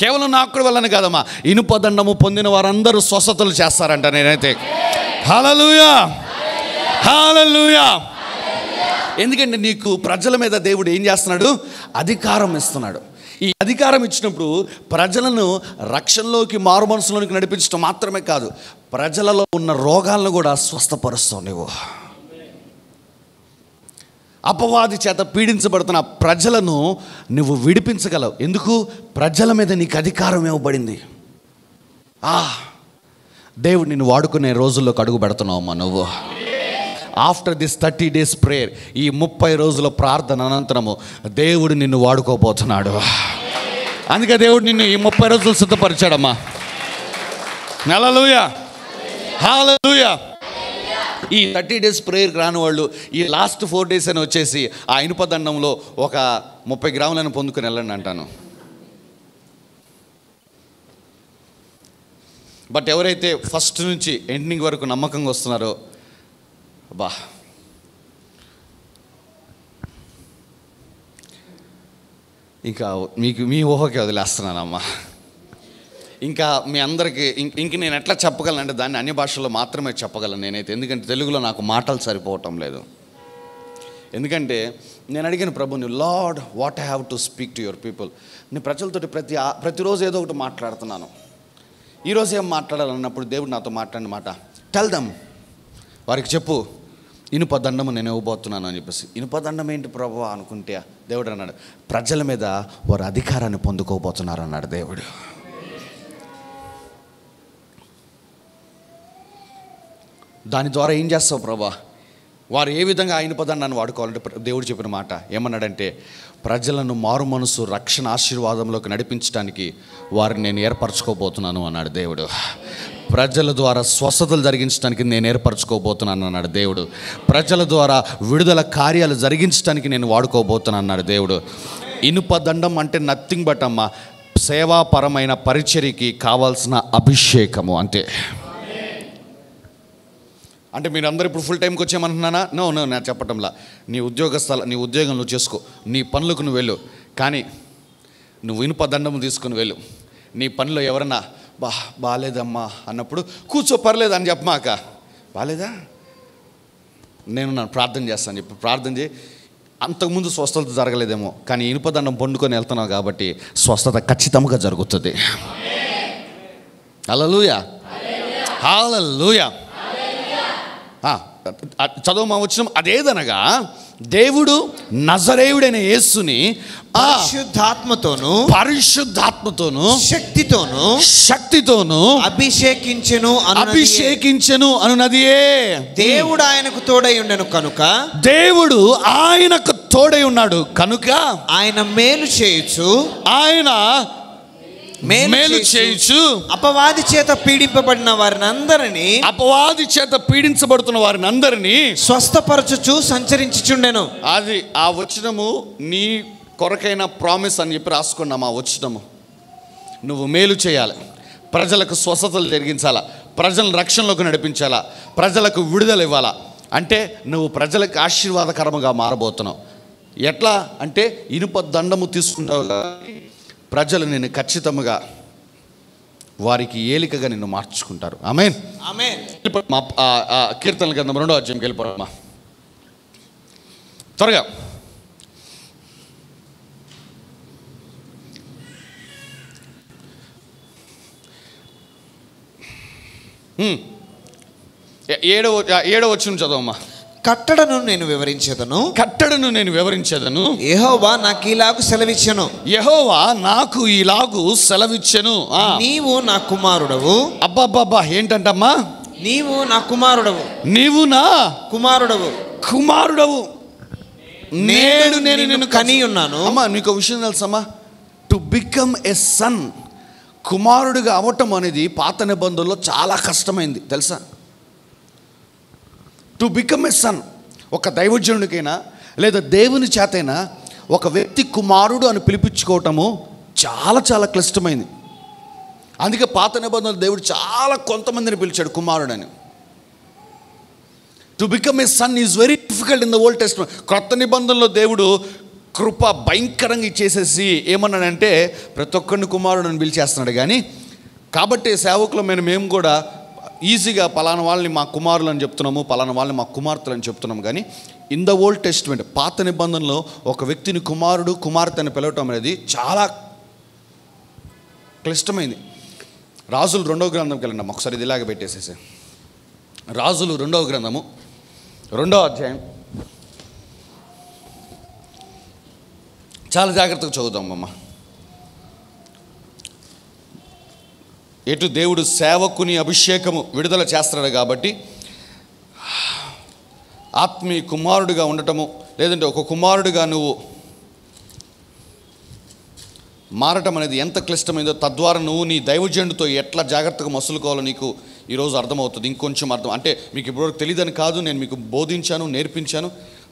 A: కేవలం నా ఒక్కడి వల్లనే కాదమ్మా, ఇనుప దండము పొందిన వారందరూ స్వస్థతలు చేస్తారంట. నేనైతే హల్లెలూయా, హల్లెలూయా. ఎందుకంటే నీకు ప్రజల మీద దేవుడు ఏం చేస్తున్నాడు? అధికారం ఇస్తున్నాడు. ఈ అధికారం ఇచ్చినప్పుడు ప్రజలను రక్షణలోకి, మారు మనసులోనికి నడిపించడం మాత్రమే కాదు, ప్రజలలో ఉన్న రోగాలను కూడా స్వస్థపరుస్తావు నువ్వు. అపవాది చేత పీడించబడుతున్న ప్రజలను నువ్వు విడిపించగలవు. ఎందుకు? ప్రజల మీద నీకు అధికారం ఇవ్వబడింది. దేవుడు నిన్ను వాడుకునే రోజుల్లోకి అడుగు పెడుతున్నావమ్మా నువ్వు. ఆఫ్టర్ దిస్ 30 days ప్రేయర్, ఈ 30 రోజుల ప్రార్థన అనంతరము దేవుడు నిన్ను వాడుకోబోతున్నాడు. అందుకే దేవుడు నిన్ను ఈ 30 రోజులు సిద్ధపరిచాడమ్మా. హల్లెలూయా, హల్లెలూయా. ఈ 30 days ప్రేయర్కి రాని వాళ్ళు ఈ లాస్ట్ 4 days అని వచ్చేసి ఆ ఇనుప దండంలో ఒక 30 గ్రాములను పొందుకుని వెళ్ళండి అంటాను. బట్ ఎవరైతే ఫస్ట్ నుంచి ఎండింగ్ వరకు నమ్మకంగా వస్తున్నారో, బా ఇంకా మీకు మీ ఊహకే వదిలేస్తున్నానమ్మా. ఇంకా మీ అందరికీ ఇంక నేను ఎట్లా చెప్పగలను అంటే దాన్ని అన్ని భాషల్లో మాత్రమే చెప్పగలను నేనైతే. ఎందుకంటే తెలుగులో నాకు మాటలు సరిపోవటం లేదు. ఎందుకంటే నేను అడిగిన ప్రభుని, lord what I have to speak to your people. నేను ప్రజలతోటి ప్రతిరోజు ఏదో ఒకటి మాట్లాడుతున్నాను. ఈరోజు ఏం మాట్లాడాలన్నప్పుడు దేవుడు నాతో మాట్లాడిన మాట, టెల్ దెమ్, వారికి చెప్పు, ఇనుప దండము నేను ఇవ్వబోతున్నాను అని చెప్పేసి. ఇనుప దండం ఏంటి ప్రభువా అనుకుంటే దేవుడు అన్నాడు, ప్రజల మీద వారు అధికారాన్ని పొందుకోబోతున్నారు అన్నాడు దేవుడు. దాని ద్వారా ఏం చేస్తావు ప్రభా? వారు ఏ విధంగా ఆ ఇనుప దండాన్ని వాడుకోవాలంటే దేవుడు చెప్పిన మాట ఏమన్నాడంటే, ప్రజలను మారు మనసు, రక్షణ, ఆశీర్వాదంలోకి నడిపించడానికి వారిని నేను ఏర్పరచుకోబోతున్నాను అన్నాడు దేవుడు. ప్రజల ద్వారా స్వస్థతలు జరిగించడానికి నేను ఏర్పరచుకోబోతున్నాను అన్నాడు దేవుడు. ప్రజల ద్వారా విడుదల కార్యాలు జరిగించడానికి నేను వాడుకోబోతున్నాను అన్నాడు దేవుడు. ఇనుప దండం అంటే నథింగ్ బట్ అమ్మ, సేవాపరమైన పరిచర్యకి కావాల్సిన అభిషేకము అంతే. అంటే మీరు అందరూ ఇప్పుడు ఫుల్ టైంకి వచ్చేయమంటున్నానా? నో, నేను చెప్పటంలా. నీ ఉద్యోగం నువ్వు చేసుకో, నీ పనులకు నువ్వు వెళ్ళు, కానీ నువ్వు ఇనుప దండము తీసుకుని వెళ్ళు. నీ పనిలో ఎవరన్నా బాగాలేదమ్మా అన్నప్పుడు కూర్చో, పర్లేదు అని చెప్పమాక. బాగాలేదా, నన్ను ప్రార్థన చేస్తాను చెప్పి ప్రార్థన చేయి. అంతకుముందు స్వస్థత జరగలేదేమో, కానీ ఇనుప దండం పండుకొని వెళ్తున్నావు కాబట్టి స్వస్థత ఖచ్చితంగా జరుగుతుంది. హల్లెలూయా, హల్లెలూయా. చదువు వచ్చిన అదేదనగా, దేవుడు నజరేయుడైన యేసుని పరిశుద్ధాత్మతోను శక్తితోను అభిషేకించెను అనునదియే.
B: దేవుడు ఆయనకు తోడై ఉండెను కనుక,
A: దేవుడు ఆయనకు తోడై ఉన్నాడు కనుక
B: ఆయన మేలు చేయుచు అపవాది చేత పీడింపబడిన పీడించబడుతున్న వారిని అందరినీ స్వస్థపరచుచు సంచరించుచుండెను.
A: అది ఆ వచనము నీ కొరకైన ప్రామిస్ అని చెప్పి రాసుకున్నాం. ఆ వచనము నువ్వు మేలు చేయాలి, ప్రజలకు స్వస్థతలు జరిగించాలా, ప్రజలను రక్షణలోకి నడిపించాలా, ప్రజలకు విడుదల ఇవ్వాలా. అంటే నువ్వు ప్రజలకు ఆశీర్వాదకరముగా మారబోతున్నావు. ఎట్లా అంటే ఇనుప దండము తీసుకుంటావు, ప్రజలు నిన్ను ఖచ్చితంగా వారికి ఏలికగా నిన్ను మార్చుకుంటారు. ఆమేన్,
B: ఆమేన్.
A: కీర్తనల గ్రంథం 2వ అధ్యాయంకి వెళ్ళిపోమ్మా త్వరగా. ఏడవ వచనం చదవమ్మా.
B: కట్టడను నేను వివరించెదను, యెహోవా నాకు ఇలాగు సెలవిచ్చెను, నీవు నా కుమారుడవు.
A: అబ్బబ్బబ్బా, ఏంటంటమ్మా?
B: నీవు నా కుమారుడవు, నేడు నేను నిన్ను కని ఉన్నాను.
A: అమ్మా నీకు విషయం తెలుసమ్మా, టు బికమ్ ఎ సన్, కుమారుడిగా అవ్వటం అనేది పాత నిబంధనలో చాలా కష్టమైంది తెలుసా. టు బికమ్ ఎ సన్, ఒక దైవజనుడికైనా లేదా దేవుని చేతైనా ఒక వ్యక్తి కుమారుడు అని పిలిపించుకోవటము చాలా చాలా క్లిష్టమైంది. అందుకే పాత నిబంధనలు దేవుడు చాలా కొంతమందిని పిలిచాడు కుమారుడని. To become a son is very difficult in the old testament. క్రొత్త నిబంధనలో దేవుడు కృప భయంకరంగా ఇచ్చేసేసి ఏమన్నాడంటే ప్రతి ఒక్కరిని కుమారుడని పిలిచేస్తున్నాడు. కానీ కాబట్టి సేవకులు మేము కూడా ఈజీగా పలానా వాళ్ళని మా కుమారులు అని చెప్తున్నాము, పలానా వాళ్ళని మా కుమార్తెలు అని చెప్తున్నాము. కానీ ఇన్ ద ఓల్డ్ టెస్ట్మెంట్ పాత నిబంధనలో ఒక వ్యక్తిని కుమారుడు కుమార్తె అని పిలవటం అనేది చాలా క్లిష్టమైంది. రాజులు 2వ గ్రంథంకి వెళ్ళండి ఒకసారి. ఇది ఇలాగ పెట్టేసేసి రాజులు 2వ గ్రంథము 2వ అధ్యాయం చాలా జాగ్రత్తగా చదువుతాం అమ్మ. ఎటు దేవుడు సేవకుని అభిషేకము విడుదల చేస్తున్నాడు కాబట్టి ఆత్మీయ కుమారుడిగా ఉండటము, లేదంటే ఒక కుమారుడిగా నువ్వు మారటం అనేది ఎంత క్లిష్టమైందో, తద్వారా నువ్వు నీ దైవజనుడితో ఎట్లా జాగ్రత్తగా మసులుకోవాలో నీకు ఈరోజు అర్థమవుతుంది. ఇంకొంచెం అర్థం అంటే మీకు ఇప్పటివరకు తెలియదని కాదు, నేను మీకు బోధించాను, నేర్పించాను.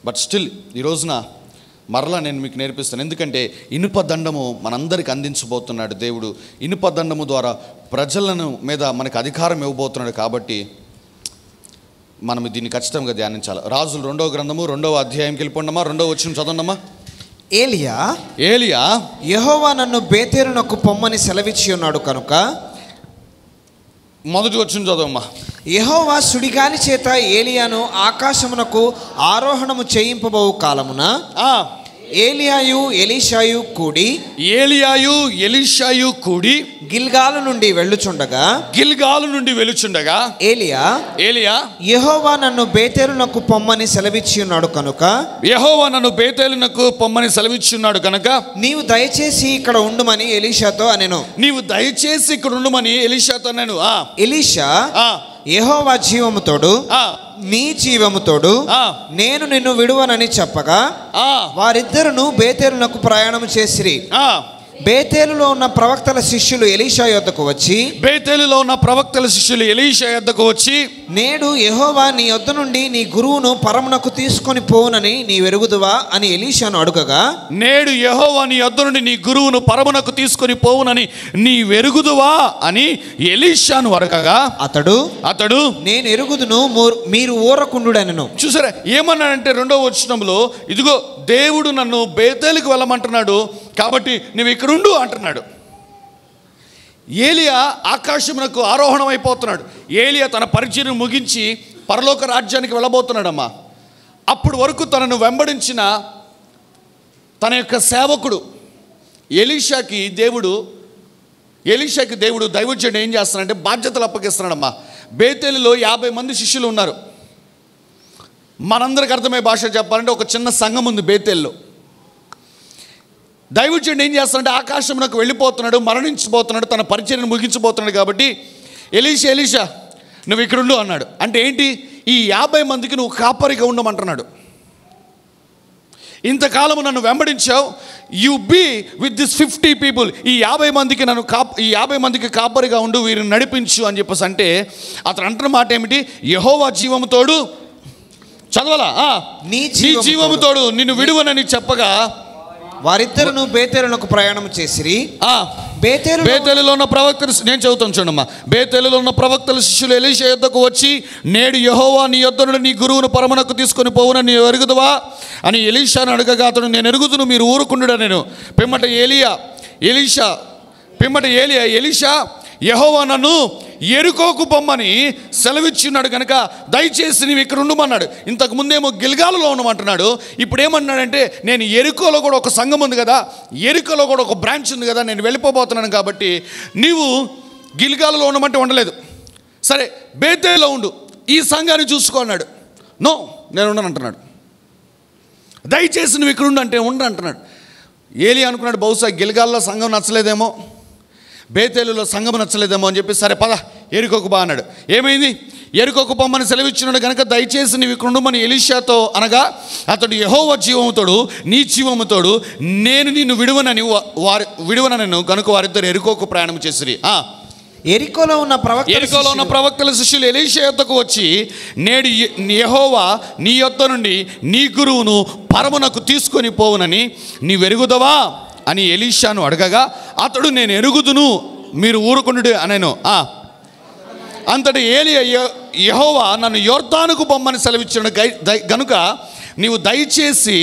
A: బట్ స్టిల్ ఈ రోజున మరలా నేను మీకు నేర్పిస్తాను. ఎందుకంటే ఇనుప దండము మనందరికి అందించబోతున్నాడు దేవుడు. ఇనుప దండము ద్వారా ప్రజలను మీద మనకు అధికారం ఇవ్వబోతున్నాడు. కాబట్టి మనం దీన్ని ఖచ్చితంగా ధ్యానించాలి. రాజులు 2వ గ్రంథము 2వ అధ్యాయంకి వెళ్ళిపోండమ్మా. 2వ వచనం చదవండమ్మా. ఏలియా
B: యెహోవా నన్ను బేతేలునకు పొమ్మని సెలవిచ్చి ఉన్నాడు కనుక,
A: మొదటి వచనం చదవమ్మా.
B: యెహోవా సుడిగాలి చేత ఏలియాను ఆకాశమునకు ఆరోహణము చేయింపబోవు కాలమున ఏలియాయు ఎలీషాయు కూడి గిల్గాలు నుండి వెళ్ళుచుండగా ఏలియా యెహోవా నన్ను బేతేలునకు పొమ్మని సెలవిచ్చి ఉన్నాడు కనుక నీవు దయచేసి ఇక్కడ ఉండుమని ఎలీషాతో అనెను. ఎలీషా యెహోవా జీవముతోడు నీ జీవముతోడు నేను నిన్ను విడువనని చెప్పగా వారిద్దరును బేతేలునకు ప్రయాణం చేసిరి. బేతేలులో ఉన్న ప్రవక్తల శిష్యులు ఎలీషా యొద్దకు వచ్చి నేడు యెహోవా నీ యొద్ద నుండి నీ గురువును పరమునకు తీసుకొని పోవునని నీ వెరుగుదువా అని ఎలీషాను అడుగగా, అతడు నేను ఎరుగుదును, మీరు ఊరకుండుడనెను.
A: చూసారా ఏమన్నాడంటే 2వ వచనంలో, ఇదిగో దేవుడు నన్ను బేతేలుకు వెళ్ళమంటున్నాడు కాబట్టి నువ్వు ఇక్కడ ఉండు అంటున్నాడు. ఏలియా ఆకాశమునకు ఆరోహణం అయిపోతున్నాడు. ఏలియా తన పరిచయం ముగించి పరలోక రాజ్యానికి వెళ్ళబోతున్నాడమ్మా. అప్పుడు వరకు తనను వెంబడించిన తన యొక్క సేవకుడు ఎలీషాకి దేవుడు దైవజనుడు ఏం చేస్తున్నాడంటే బాధ్యతలు అప్పగిస్తున్నాడమ్మా. బేతేలులో 50 మంది శిష్యులు ఉన్నారు. మనందరికి అర్థమయ్యే భాష చెప్పాలంటే ఒక చిన్న సంఘం ఉంది బేతేల్లో. దైవజనుడు ఏం చేస్తాడంటే ఆకాశంలోకి వెళ్ళిపోతున్నాడు, మరణించిపోతున్నాడు, తన పరిచర్యను ముగించబోతున్నాడు. కాబట్టి ఎలీషా నువ్వు ఇక్కడ ఉండు అన్నాడు. అంటే ఏంటి? ఈ 50 మందికి నువ్వు కాపరిగా ఉండమంటున్నాడు. ఇంతకాలము నన్ను వెంబడించావు, you be with this 50 people. ఈ 50 మందికి కాపరిగా ఉండు, వీరిని నడిపించు అని చెప్పేసి అంటే అతను అంటున్న మాట ఏమిటి? యెహోవా జీవముతోడు చదవాలా, నీ జీవముతోడు నిన్ను విడువనని చెప్పగా
B: వారిద్దరును బేతేలునకు ప్రయాణం చేసిరి.
A: బేతేలులో ఉన్న ప్రవక్తలు, నేను చదువుతాను చూడమ్మా. బేతేలులో ఉన్న ప్రవక్తల శిష్యులు ఎలీషా యొద్దకు వచ్చి నేడు యెహోవా నీ యొద్ద నుండి నీ గురువును పరమునకు తీసుకొని పోవునని నీవు ఎరుగుదువా అని ఎలీషాను అడగగా అతడు నేను ఎరుగుదును, మీరు ఊరుకుండుడా నేను. పిమ్మట ఎలీషా యెహోవా నన్ను యెరికోకు పొమ్మని సెలవిచ్చున్నాడు కనుక దయచేసి నీవు ఇక్కడ ఉండమన్నాడు. ఇంతకు ముందేమో గిల్గాలులో ఉండమంటున్నాడు. ఇప్పుడు ఏమన్నాడంటే నేను యెరికోలో కూడా ఒక సంఘం ఉంది కదా, యెరికోలో కూడా ఒక బ్రాంచ్ ఉంది కదా, నేను వెళ్ళిపోబోతున్నాను కాబట్టి నీవు గిల్గాలులో ఉండమంటే ఉండలేదు. సరే బేతేలులో ఉండు, ఈ సంఘాన్ని చూసుకో అన్నాడు. నో, నేను ఉండను అంటున్నాడు. దయచేసి నువ్వు ఇక్కడ ఉండు అంటే ఉండు అంటున్నాడు. ఏలి అనుకున్నాడు బహుశా గిల్గాల్లో సంఘం నచ్చలేదేమో, బేతేలులో సంఘం నచ్చలేదేమో అని చెప్పి సరే పద యెరికోకు బా అన్నాడు. ఏమైంది? యెరికోకు పొమ్మని సెలవిచ్చినాడు కనుక దయచేసి నీవు ఇక్కడ ఉండమని ఎలీషాతో అనగా అతడు యెహోవా జీవముతోడు నీ జీవముతోడు నేను నిన్ను విడువనని కనుక వారిద్దరు యెరికోకు ప్రయాణం చేసిరి.
B: ఎరికోలో ఉన్న
A: ప్రవక్తల శిష్యులు ఎలీషా యొద్దకు వచ్చి, నేడు యెహోవా నీ యొద్ద నుండి నీ గురువును పరమునకు తీసుకొని పోవునని నీవెరుగుదవా అని ఎలీషాను అడగగా, అతడు నేను ఎరుగుదును, మీరు ఊరుకొనుడి అనెను. అంతటి ఏలియా, యెహోవా నన్ను యొర్దానుకు బొమ్మని సెలవిచ్చాడు గనుక నీవు దయచేసి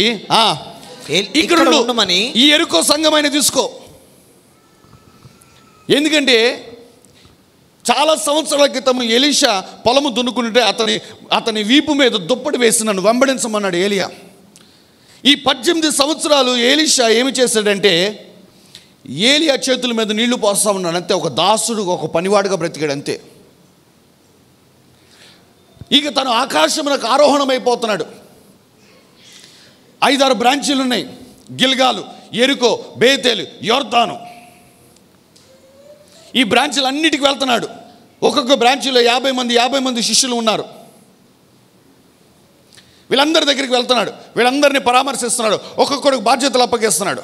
A: ఇక్కడ ఉండమని ఈ ఎరుకో సంఘమైన తీసుకో. ఎందుకంటే చాలా సంవత్సరాల క్రితం ఎలీషా పొలము దున్నుకుంటే అతని వీపు మీద దుప్పటి వేసి నన్ను వెంబడించమన్నాడు ఏలియా. ఈ 18 సంవత్సరాలు ఎలీషా ఏమి చేశాడంటే, ఏలియా చేతుల మీద నీళ్లు పోస్తా ఉన్నాడు అంతే. ఒక దాసుడు, ఒక పనివాడుగా బ్రతికాడు అంతే. ఇక తను ఆకాశమునకు ఆరోహణమైపోతున్నాడు. 5-6 బ్రాంచీలు ఉన్నాయి. గిల్గాలు, ఎరికో, బేతేలు, యొర్దాను. ఈ బ్రాంచీలు అన్నిటికీ వెళ్తున్నాడు. ఒక్కొక్క బ్రాంచీలో 50 మంది శిష్యులు ఉన్నారు. వీళ్ళందరి దగ్గరికి వెళ్తున్నాడు, వీళ్ళందరినీ పరామర్శిస్తున్నాడు, ఒక్కొక్కడికి బాధ్యతలు అప్పగిస్తున్నాడు.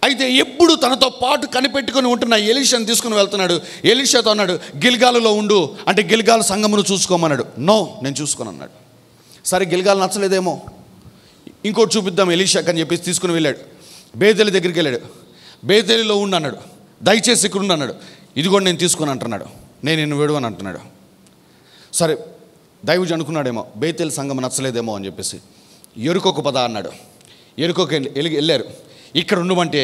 A: అయితే ఎప్పుడు తనతో పాటు కనిపెట్టుకుని ఉంటున్న ఎలీషాను తీసుకుని వెళ్తున్నాడు. ఎలీషాతో అన్నాడు, గిల్గాలులో ఉండు అంటే గిల్గాలు సంఘమును చూసుకోమన్నాడు. నో, నేను చూసుకోను అన్నాడు. సరే, గిల్గాలు నచ్చలేదేమో, ఇంకోటి చూపిద్దాం ఎలీషాకి అని చెప్పేసి తీసుకుని వెళ్ళాడు. బేతేలి దగ్గరికి వెళ్ళాడు. బేతేలిలో ఉండు అన్నాడు. దయచేసి ఇక్కడ ఉండు అన్నాడు. ఇది కూడా నేను తీసుకొని అంటున్నాడు. నేను నిన్ను విడువ అని అంటున్నాడు. సరే, దైవజు అనుకున్నాడేమో బేతేలి సంఘం నచ్చలేదేమో అని చెప్పేసి ఎరుకోకు పద అన్నాడు. ఎరుకోకి వెళ్ళారు. ఇక్కడ ఉండమంటే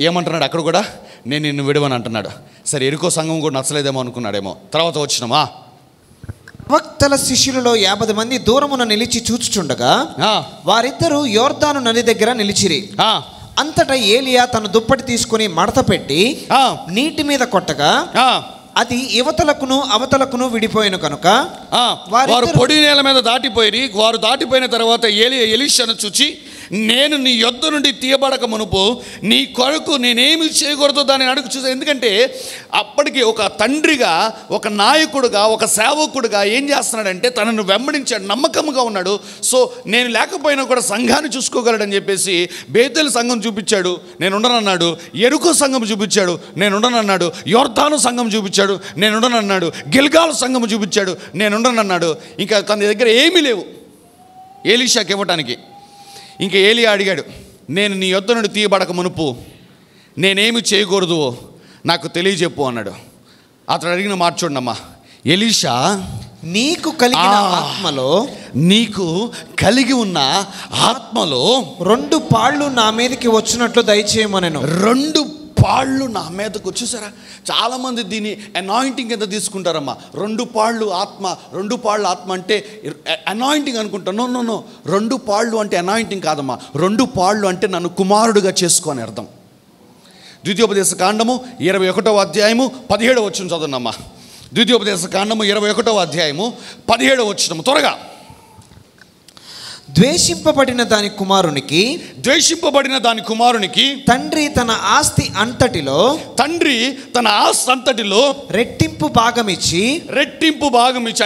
A: ఏమంటున్నాడు, అక్కడ కూడా నేను నిన్ను విడువని అంటున్నాడు. సరే, ఎరుకో సంఘం కూడా నచ్చలేదేమో అనుకున్నాడేమో. తర్వాత వచ్చినామా,
B: ప్రవక్తల శిష్యులలో 50 మంది దూరమున నిలిచి చూచుచుండగా వారిద్దరూ యోర్దాను నది దగ్గర నిలిచిరి. అంతటా ఏలియా తన దుప్పటి తీసుకుని మడత పెట్టి నీటి మీద కొట్టగా అది యువతలకును అవతలకును విడిపోయిన కనుక
A: వారు పొడి నేల మీద దాటిపోయి, వారు దాటిపోయిన తర్వాత ఏలియా ఎలీషాను చూచి, నేను నీ యొద్ద నుండి తీయబడక మునుపు నీ కొరకు నేనేమి చేయకూడదు దాన్ని అడుగు చూసా. ఎందుకంటే అప్పటికి ఒక తండ్రిగా, ఒక నాయకుడుగా, ఒక సేవకుడుగా ఏం చేస్తున్నాడంటే తనను వెంబడించాడు, నమ్మకంగా ఉన్నాడు. సో నేను లేకపోయినా కూడా సంఘాన్ని చూసుకోగలడని చెప్పేసి బేతేలు సంఘం చూపించాడు, నేను ఉండనన్నాడు. ఎరుకో సంఘం చూపించాడు, నేను ఉండనన్నాడు. యొర్దాను సంఘం చూపించాడు, నేను ఉండనన్నాడు. గిల్గాలు సంఘం చూపించాడు, నేను ఉండనన్నాడు. ఇంకా తన దగ్గర ఏమీ లేవు ఎలీషాకి ఇవ్వటానికి. ఇంకా ఏలియా అడిగాడు, నేను నీ యొద్ద నుండి తీయబడక మునుపు నేనేమి చేయకూడదు నాకు తెలియజెప్పు అన్నాడు. అతడు అడిగిన మాట చూడమ్మా, ఎలీషా
B: నీకు కలిగిన ఆత్మలో,
A: నీకు కలిగి ఉన్న ఆత్మలో 2
B: పాళ్ళు నా మీదకి వచ్చినట్లు దయచేయమనెను.
A: 2 పాళ్ళు నా మీదకు వచ్చేసారా. చాలామంది దీన్ని అనాయింటింగ్ కింద తీసుకుంటారమ్మా. 2 పాళ్ళు ఆత్మ, 2 పాళ్ళు ఆత్మ అంటే అనాయింటింగ్ అనుకుంటా. నో నో నో, 2 పాళ్ళు అంటే అనాయింటింగ్ కాదమ్మా. 2 పాళ్ళు అంటే నన్ను కుమారుడుగా చేసుకోని అర్థం. ద్వితీయోపదేశ కాండము 21వ అధ్యాయము 17వ వచనం చదవనమ్మా. ద్వితీయోపదేశ కాండము 21వ అధ్యాయము 17వ వచనం త్వరగా.
B: ద్వేషింపబడిన దాని కుమారునికి తండ్రి తన ఆస్తి అంతటిలో రెట్టింపు భాగం ఇచ్చి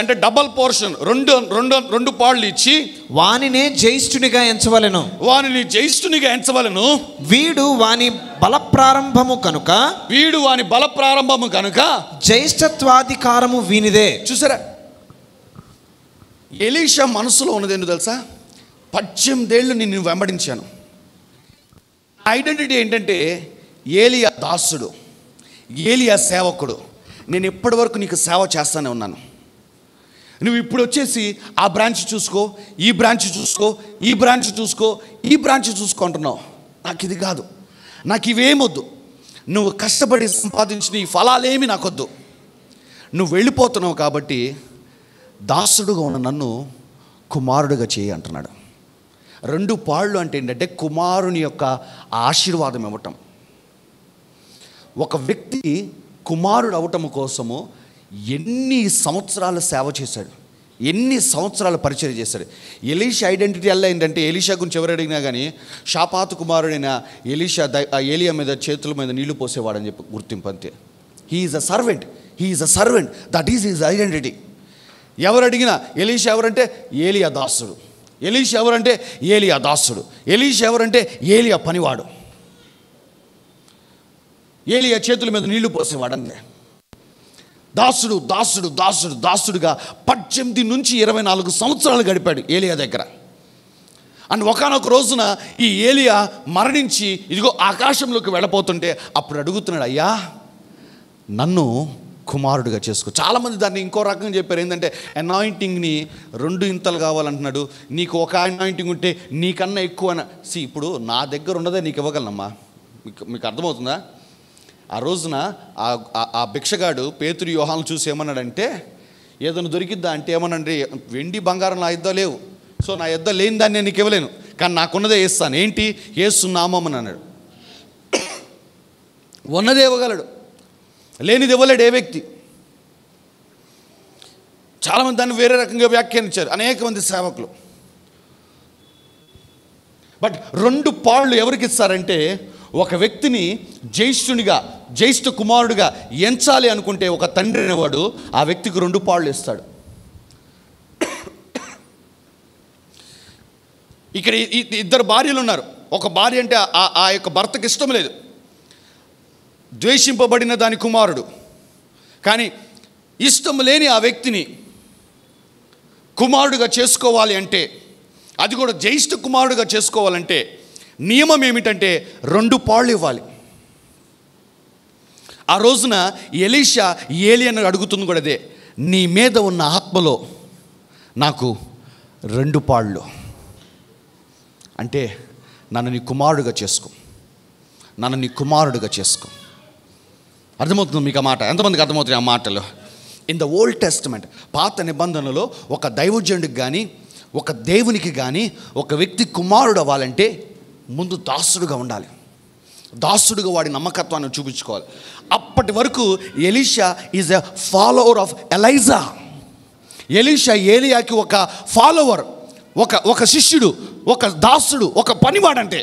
A: అంటే డబల్ పోర్షన్, 2 పాళ్ళు ఇచ్చి
B: వానినే జ్యేష్ఠునిగా ఎంచవలెను. వీడు వాని బల ప్రారంభము కనుక జ్యేష్ఠత్వాధికారము వీనిదే.
A: చూసారా, ఎలీషా మనసులో ఉన్నది ఏంటో తెలుసా? 18 ఏళ్ళు నిన్ను వెంబడించాను. ఐడెంటిటీ ఏంటంటే ఏలియా దాసుడు, ఏలియా సేవకుడు. నేను ఎప్పటి వరకు నీకు సేవ చేస్తానే ఉన్నాను. నువ్వు ఇప్పుడు వచ్చేసి ఆ బ్రాంచ్ చూసుకో, ఈ బ్రాంచ్ చూసుకో, ఈ బ్రాంచ్ చూసుకో, ఈ బ్రాంచ్ చూసుకో అంటున్నావు. నాకు ఇది కాదు, నాకు ఇవేమొద్దు. నువ్వు కష్టపడి సంపాదించిన ఈ ఫలాలేమి నాకొద్దు. నువ్వు వెళ్ళిపోతున్నావు కాబట్టి దాసుడుగా ఉన్న నన్ను కుమారుడుగా చేయి అంటున్నాడు. 2 పాళ్ళు అంటే ఏంటంటే కుమారుని యొక్క ఆశీర్వాదం ఇవ్వటం. ఒక వ్యక్తి కుమారుడు అవటం కోసము ఎన్ని సంవత్సరాల సేవ చేశాడు, ఎన్ని సంవత్సరాల పరిచయం చేశాడు. ఎలీషా ఐడెంటిటీ అలా ఏంటంటే, ఎలీషా గురించి ఎవరు అడిగినా కానీ షాపాతు కుమారుడైన ఏలియా మీద చేతుల మీద నీళ్లు పోసేవాడని చెప్పి గుర్తింపు అంతే. He is a servant, that is his identity. ఎవరు అడిగినా ఎలీషా ఎవరంటే ఏలియా దాసుడు, ఎలీషా ఎవరంటే ఏలియా దాసుడు, ఎలీషా ఎవరంటే ఏలియా పనివాడు, ఏలియా చేతుల మీద నీళ్లు పోసేవాడు అంతే. దాసుడు దాసుడు దాసుడు దాసుడుగా 18 నుంచి 24 సంవత్సరాలు గడిపాడు ఏలియా దగ్గర. అండ్ ఒకానొక రోజున ఈ ఏలియా మరణించి ఇదిగో ఆకాశంలోకి వెళ్ళబోతుంటే అప్పుడు అడుగుతున్నాడు, అయ్యా నన్ను కుమారుడిగా చేసుకో. చాలామంది దాన్ని ఇంకో రకంగా చెప్పారు, ఏంటంటే అనాయింటింగ్ని 2 ఇంతలు కావాలంటున్నాడు. నీకు ఒక అనాయింటింగ్ ఉంటే నీకన్నా ఎక్కువ ఇప్పుడు నా దగ్గర ఉన్నదే నీకు ఇవ్వగలనమ్మా. మీకు అర్థమవుతుందా? ఆ రోజున ఆ భిక్షగాడు పేతురు యోహాను చూసి ఏమన్నాడంటే, ఏదైనా దొరికిద్దా అంటే ఏమన్నాడు, వెండి బంగారం నా యుద్ధ లేవు, సో నా యుద్ధ లేని దాన్ని నేను నీకు ఇవ్వలేను, కానీ నాకున్నదే ఇస్తాను. ఏంటి? యేసు నామం అని అన్నాడు. ఉన్నదే ఇవ్వగలడు, లేనిది ఇవ్వలేడు ఏ వ్యక్తి. చాలామంది దాన్ని వేరే రకంగా వ్యాఖ్యానించారు అనేక మంది సేవకులు. బట్ 2 పాళ్ళు ఎవరికి ఇస్తారంటే, ఒక వ్యక్తిని జ్యేష్ఠ కుమారుడిగా ఎంచాలి అనుకుంటే ఒక తండ్రి అనేవాడు ఆ వ్యక్తికి 2 పాళ్ళు ఇస్తాడు. ఇక్కడ 2 భార్యలు ఉన్నారు. ఒక భార్య అంటే ఆ యొక్క భర్తకి ఇష్టం లేదు, ద్వేషింపబడిన దాని కుమారుడు. కానీ ఇష్టం లేని ఆ వ్యక్తిని కుమారుడుగా చేసుకోవాలి అంటే, అది కూడా జ్యేష్ఠ కుమారుడుగా చేసుకోవాలంటే నియమం ఏమిటంటే 2 పాళ్ళు ఇవ్వాలి. ఆ రోజున ఎలీషా ఏలియాను అడుగుతుంది కూడా అదే, నీ మీద ఉన్న ఆత్మలో నాకు 2 పాళ్ళు అంటే నన్ను నీ కుమారుడుగా చేసుకో, నన్ను నీ కుమారుడుగా చేసుకో. అర్థమవుతుంది మీకు ఆ మాట? ఎంతమందికి అర్థమవుతుంది ఆ మాటలు? ఇన్ ద ఓల్డ్ టెస్టమెంట్, పాత నిబంధనలో ఒక దైవజనుడికి కానీ ఒక దేవునికి కానీ ఒక వ్యక్తి కుమారుడు అవ్వాలంటే ముందు దాసుడుగా ఉండాలి, దాసుడుగా వాడి నమ్మకత్వాన్ని చూపించుకోవాలి. అప్పటి వరకు Elisha is a follower of Elijah. Elisha ఏలియాకి ఒక ఫాలోవర్, ఒక శిష్యుడు, ఒక దాసుడు, ఒక పనివాడంటే,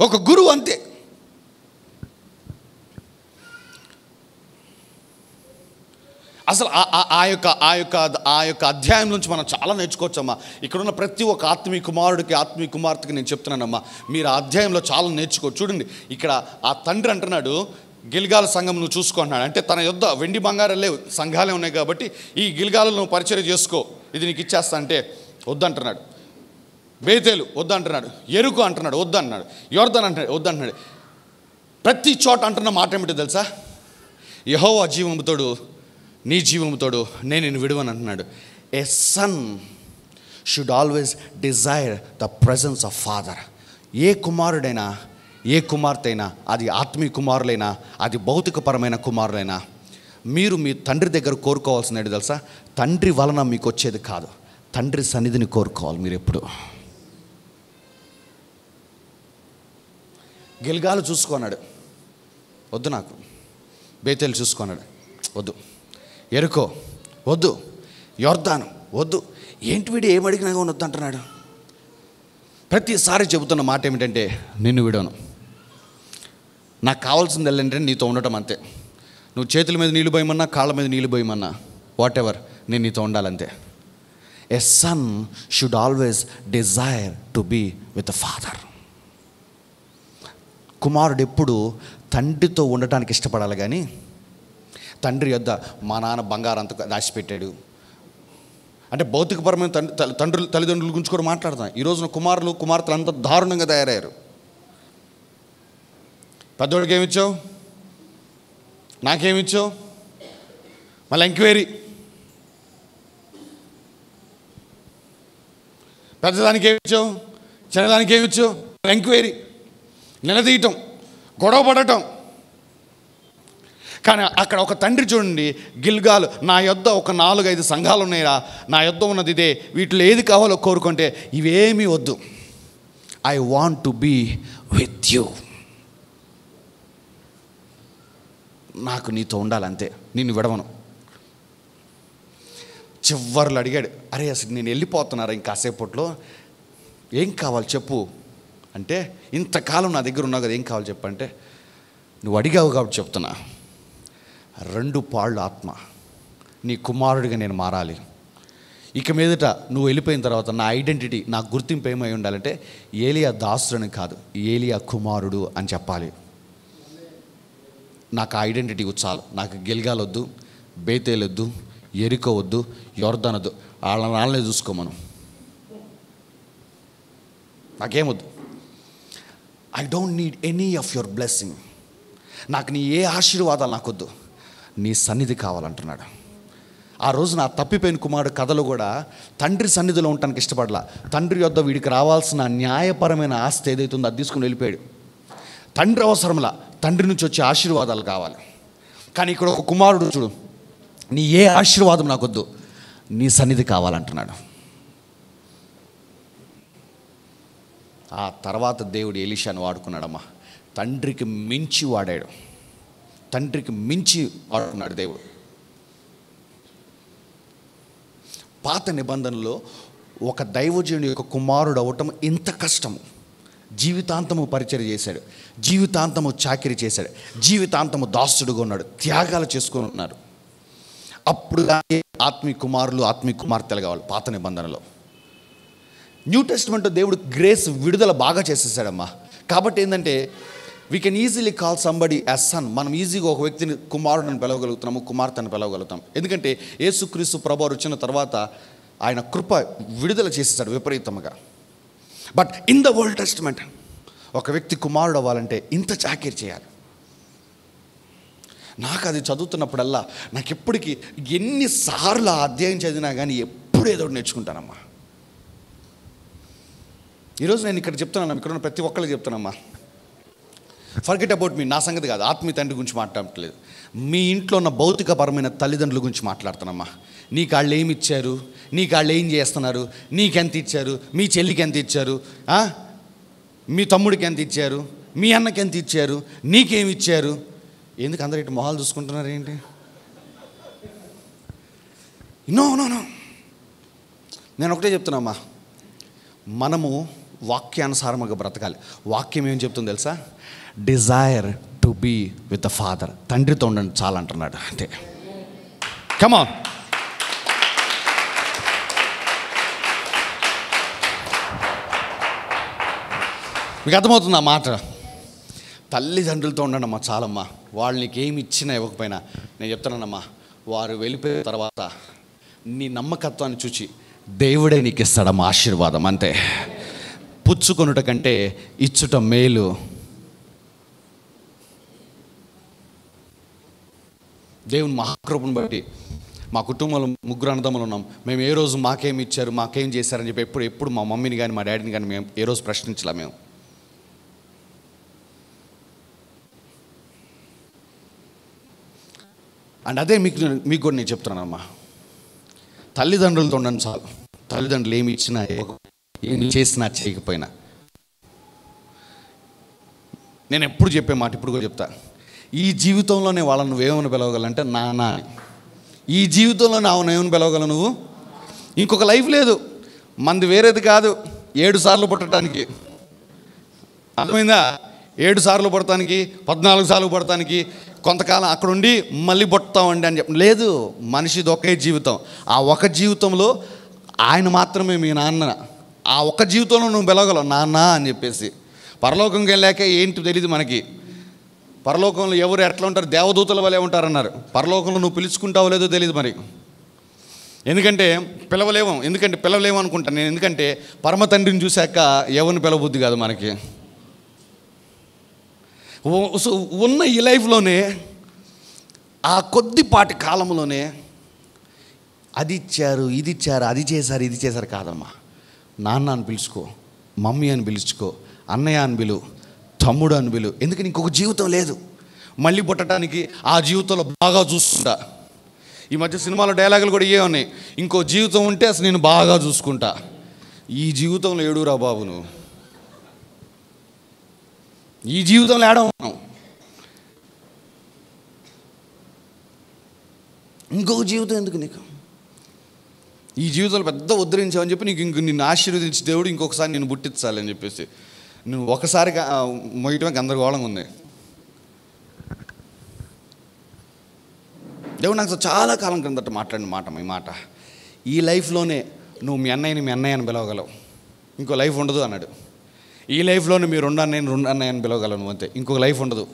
A: ఒక గురువు అంతే. అసలు ఆ యొక్క అధ్యాయం నుంచి మనం చాలా నేర్చుకోవచ్చమ్మా. ఇక్కడున్న ప్రతి ఒక్క ఆత్మీయ కుమారుడికి ఆత్మీయ కుమార్తెకి నేను చెప్తున్నానమ్మా, మీరు ఆ అధ్యాయంలో చాలా నేర్చుకోవచ్చు. చూడండి, ఇక్కడ ఆ తండ్రి అంటున్నాడు, గిల్గాల సంఘం నువ్వు చూసుకో అంటున్నాడు. అంటే తన యొద్ద వెండి బంగారం లేవు, సంఘాలే ఉన్నాయి కాబట్టి ఈ గిల్గాలు నువ్వు పరిచయం చేసుకో, ఇది నీకు ఇచ్చేస్తా అంటే వద్దంటున్నాడు. బేతేలు వద్దంటున్నాడు, ఎరుకు అంటున్నాడు వద్దన్నాడు, యోర్దాన్ అంటున్నాడు వద్దంటున్నాడు. ప్రతి చోట అంటున్న మాట ఏమిటో తెలుసా? యెహోవా జీవముతోడు నీ జీవముతోడు నేను నిన్ను విడువను అంటున్నాడు. A son should always desire the presence of father. ఏ కుమారుడైనా ఏ కుమార్తె అయినా, అది ఆత్మీయ కుమారులైనా అది భౌతికపరమైన కుమారులైనా, మీరు మీ తండ్రి దగ్గర కోరుకోవాల్సింది తెలుసా? తండ్రి వలన మీకు వచ్చేది కాదు, తండ్రి సన్నిధిని కోరుకోవాలి మీరు ఎప్పుడు. గిల్గాలు చూసుకున్నాడు, వద్దు నాకు. బేతేలు చూసుకున్నాడు, వద్దు. ఎరుకో వద్దు, యోర్దాను వద్దు. ఏంటి వీడు ఏమడిగినా వద్దు అంటున్నాడు. ప్రతిసారి చెబుతున్న మాట ఏమిటంటే, నిన్ను విడవను, నాకు కావాల్సింది ఏంటంటే నీతో ఉండటం అంతే. నువ్వు చేతుల మీద నీళ్ళు పోయమన్నా, కాళ్ళ మీద నీళ్ళు పోయమన్నా, వాట్ ఎవర్, నేను నీతో ఉండాలంతే. A son should always desire to be with the father. కుమారుడు ఎప్పుడు తండ్రితో ఉండటానికి ఇష్టపడాలి, కానీ తండ్రి యొద్ద మా నాన్న బంగారం అంతా దాచిపెట్టాడు అంటే భౌతికపరమైన తల్లిదండ్రుల గురించి కూడా మాట్లాడతాం. ఈ రోజున కుమారులు కుమార్తెలు అంతా దారుణంగా తయారయ్యారు. పెద్దోడికి ఏమిచ్చావు, నాకేమిచ్చావు, మళ్ళీ ఎంక్వైరీ. పెద్దదానికి ఏమిచ్చావు, చిన్నదానికి ఏమిచ్చావు, ఎంక్వైరీ, నిలదీయటం, గొడవ పడటం. కానీ అక్కడ ఒక తండ్రి చూడండి, గిల్గాలు, నా యొద్ద ఒక 4-5 సంఘాలు ఉన్నాయిరా, నా యొద్ద ఉన్నది ఇదే, వీటిలో ఏది కావాలో కోరుకుంటే ఇవేమీ వద్దు, I want to be with you, నాకు నీతో ఉండాలంతే, నిన్ను విడవను. చివర్లు అడిగాడు, అరే అసలు నేను వెళ్ళిపోతున్నారా ఇంకాసేపట్లో, ఏం కావాలి చెప్పు అంటే, ఇంతకాలం నా దగ్గర ఉన్నావు కదా, ఏం కావాలి చెప్పంటే, నువ్వు అడిగావు కాబట్టి చెప్తున్నా, 2 పాళ్ళు ఆత్మ, నీ కుమారుడిగా నేను మారాలి. ఇక మీదట నువ్వు వెళ్ళిపోయిన తర్వాత నా ఐడెంటిటీ, నా గుర్తింపు ఏమై ఉండాలంటే ఏలియా దాసుడని కాదు, ఏలియా కుమారుడు అని చెప్పాలి. నాకు ఐడెంటిటీ చాలు, నాకు గిల్గాల్ వద్దు, బేతేల్ వద్దు, ఎరికో వద్దు, యోర్దాన్ వద్దు, వాళ్ళనే చూసుకో మనం, నాకేమొద్దు. I don't need any of your blessing. నాకు నీ ఏ ఆశీర్వాదాలు నాకొద్దు, నీ సన్నిధి కావాలంటున్నాడు. ఆ రోజు నా తప్పిపోయిన కుమారుడు కథలో కూడా తండ్రి సన్నిధిలో ఉండటానికి ఇష్టపడలా. తండ్రి యొద్ద వీడికి రావాల్సిన న్యాయపరమైన ఆస్తి ఏదైతే ఉందో అది తీసుకుని వెళ్ళిపోయాడు. తండ్రి అవసరంలా, తండ్రి నుంచి వచ్చే ఆశీర్వాదాలు కావాలి. కానీ ఇక్కడ ఒక కుమారుడు చూడు, నీ ఏ ఆశీర్వాదం నాకొద్దు, నీ సన్నిధి కావాలంటున్నాడు. ఆ తర్వాత దేవుడు ఎలీషాను వాడుకున్నాడమ్మా. తండ్రికి మించి వాడాడు, తండ్రికి మించి వాడుకున్నాడు దేవుడు. పాత నిబంధనలో ఒక దైవజనుడి యొక్క కుమారుడు అవ్వటం ఇంత కష్టము. జీవితాంతము పరిచర్య చేశాడు, జీవితాంతము చాకిరీ చేశాడు, జీవితాంతము దాసుడుగా ఉన్నాడు, త్యాగాలు చేసుకొని ఉన్నారు. అప్పుడు ఆత్మీయ కుమారులు, ఆత్మీయ కుమార్తెలు కావాలి. పాత నిబంధనలో, న్యూ టెస్ట్మెంట్లో దేవుడు గ్రేస్ విడుదల బాగా చేసేసాడమ్మా. కాబట్టి ఏంటంటే we can easily call somebody as son. మనం ఈజీగా ఒక వ్యక్తిని కుమారుడిని పిలవగలుగుతున్నాము, కుమార్తెను పిలవగలుగుతాం. ఎందుకంటే యేసుక్రీస్తు ప్రభువు వచ్చిన తర్వాత ఆయన కృప విడుదల చేసేసాడు విపరీతంగా. But in the old testament ఒక వ్యక్తి కుమారుడు అవ్వాలంటే ఇంత చాకిరీ చేయాలి. నాకు అది చదువుతున్నప్పుడల్లా నాకు ఎప్పటికీ ఎన్నిసార్లు ఆ అధ్యాయం చదివినా కానీ ఎప్పుడు ఏదో నేర్చుకుంటానమ్మా. ఈరోజు నేను ఇక్కడ చెప్తున్నాను, ఇక్కడ ఉన్న ప్రతి ఒక్కరికి చెప్తానమ్మా, ఫర్గెట్ అబౌట్ మీ. నా సంగతి కాదు, ఆత్మీయ తండ్రి గురించి మాట్లాడట్లేదు, మీ ఇంట్లో ఉన్న భౌతికపరమైన తల్లిదండ్రుల గురించి మాట్లాడుతానమ్మా. నీకు వాళ్ళు ఏమి ఇచ్చారు, నీకు వాళ్ళు ఏం చేస్తున్నారు, నీకెంత ఇచ్చారు, మీ చెల్లికి ఎంత ఇచ్చారు, మీ తమ్ముడికి ఎంత ఇచ్చారు, మీ అన్నకి ఎంత ఇచ్చారు, నీకేమి ఇచ్చారు? ఎందుకు అందరూ ఇటు మొహాలు చూసుకుంటున్నారు ఏంటి? నో నో నో, నేను ఒకటే చెప్తున్నామ్మా, మనము వాక్యానుసారంగా బ్రతకాలి. వాక్యం ఏం చెప్తుంది తెలుసా? Desire to be with the father. తండ్రితో ఉండండి చాలా అంటున్నాడు. అంటే కమాన్, మీకు అర్థమవుతుంది ఆ మాట? తల్లిదండ్రులతో ఉండడమ్మా చాలమ్మా. వాళ్ళు నీకేమి ఇచ్చినా ఇవ్వకపోయినా నేను చెప్తానమ్మా, వారు వెళ్ళిపోయిన తర్వాత నీ నమ్మకత్వాన్ని చూచి దేవుడే నీకు ఇస్తాడమ్మా ఆశీర్వాదం. అంతే, పుచ్చుకొనుట కంటే ఇచ్చుట మేలు. దేవుని మహాకృపను బట్టి మా కుటుంబంలో 3 అన్నదమ్ములు ఉన్నాం. మేము ఏ రోజు మాకేమి ఇచ్చారు, మాకేం చేశారని చెప్పి ఎప్పుడు మా మమ్మీని కానీ మా డాడీని కానీ మేము ఏ రోజు ప్రశ్నించలే మేము. అండ్ అదే మీకు కూడా నేను చెప్తున్నానమ్మా, తల్లిదండ్రులతో ఉండను చాలు. తల్లిదండ్రులు ఏమి ఇచ్చినా, ఏమి చేసినా, చేయకపోయినా. నేను ఎప్పుడు చెప్పే మాట ఇప్పుడు కూడా చెప్తా, ఈ జీవితంలోనే వాళ్ళని నువ్వేమని పిలవగలంటే నాన్న అని. ఈ జీవితంలో ఏమని పిలవగలవు నువ్వు? ఇంకొక లైఫ్ లేదు, మంది వేరేది కాదు. 7 సార్లు పుట్టడానికి, అర్థమైందా? 7 సార్లు పుడతానికి, 14 సార్లు పుడతానికి, కొంతకాలం అక్కడ ఉండి మళ్ళీ పుడతామండి అని చెప్పి లేదు. మనిషిది ఒకే జీవితం. ఆ ఒక జీవితంలో ఆయన మాత్రమే మీ నాన్న. ఆ ఒక్క జీవితంలో నువ్వు పిలవగలవు నాన్న అని చెప్పేసి. పరలోకంకి వెళ్ళాక ఏంటి తెలియదు మనకి. పరలోకంలో ఎవరు ఎట్లా ఉంటారు, దేవదూతల వలె ఉంటారన్నారు. పరలోకంలో నువ్వు పిలుచుకుంటావో లేదో తెలియదు మరి. ఎందుకంటే పిలవలేము అనుకుంటాను నేను. ఎందుకంటే పరమ తండ్రిని చూశాక ఎవరిని పిలవబుద్ధి కాదు మనకి. ఉన్న ఈ లైఫ్లోనే ఆ కొద్దిపాటి కాలంలోనే అది ఇచ్చారు, ఇది ఇచ్చారు, అది చేశారు, ఇది చేశారు కాదమ్మా. నాన్న అని పిలుచుకో, మమ్మీ అని పిలుచుకో, అన్నయ్య అని పిలు, తమ్ముడు అని పిలు. ఎందుకని ఇంకొక జీవితం లేదు. మళ్ళీ పుట్టడానికి ఆ జీవితంలో బాగా చూసుకుంటా. ఈ మధ్య సినిమాలో డైలాగులు కూడా ఇవే ఉన్నాయి, ఇంకో జీవితం ఉంటే అసలు నేను బాగా చూసుకుంటా. ఈ జీవితంలో ఏడురా బాబు నువ్వు, ఈ జీవితంలో ఏడవు, ఇంకొక జీవితం ఎందుకు నీకు? ఈ జీవితంలో పెద్ద ఉద్ధరించావని చెప్పి నీకు నిన్ను ఆశీర్వదించి దేవుడు ఇంకొకసారి నేను పుట్టించాలని చెప్పేసి నువ్వు ఒకసారిగా మొయ్యటమే గందరగోళంగా ఉంది. దేవుడు నాకు చాలా కాలం క్రిందట మాట్లాడిన మాట ఈ మాట, ఈ లైఫ్లోనే నువ్వు మీ అన్నయ్యని అని పిలవగలవు, ఇంకో లైఫ్ ఉండదు అన్నాడు. ఈ లైఫ్లోనే మీరు రెండు అన్నయ్యని అని పిలవగలవు అంతే, ఇంకొక లైఫ్ ఉండదు.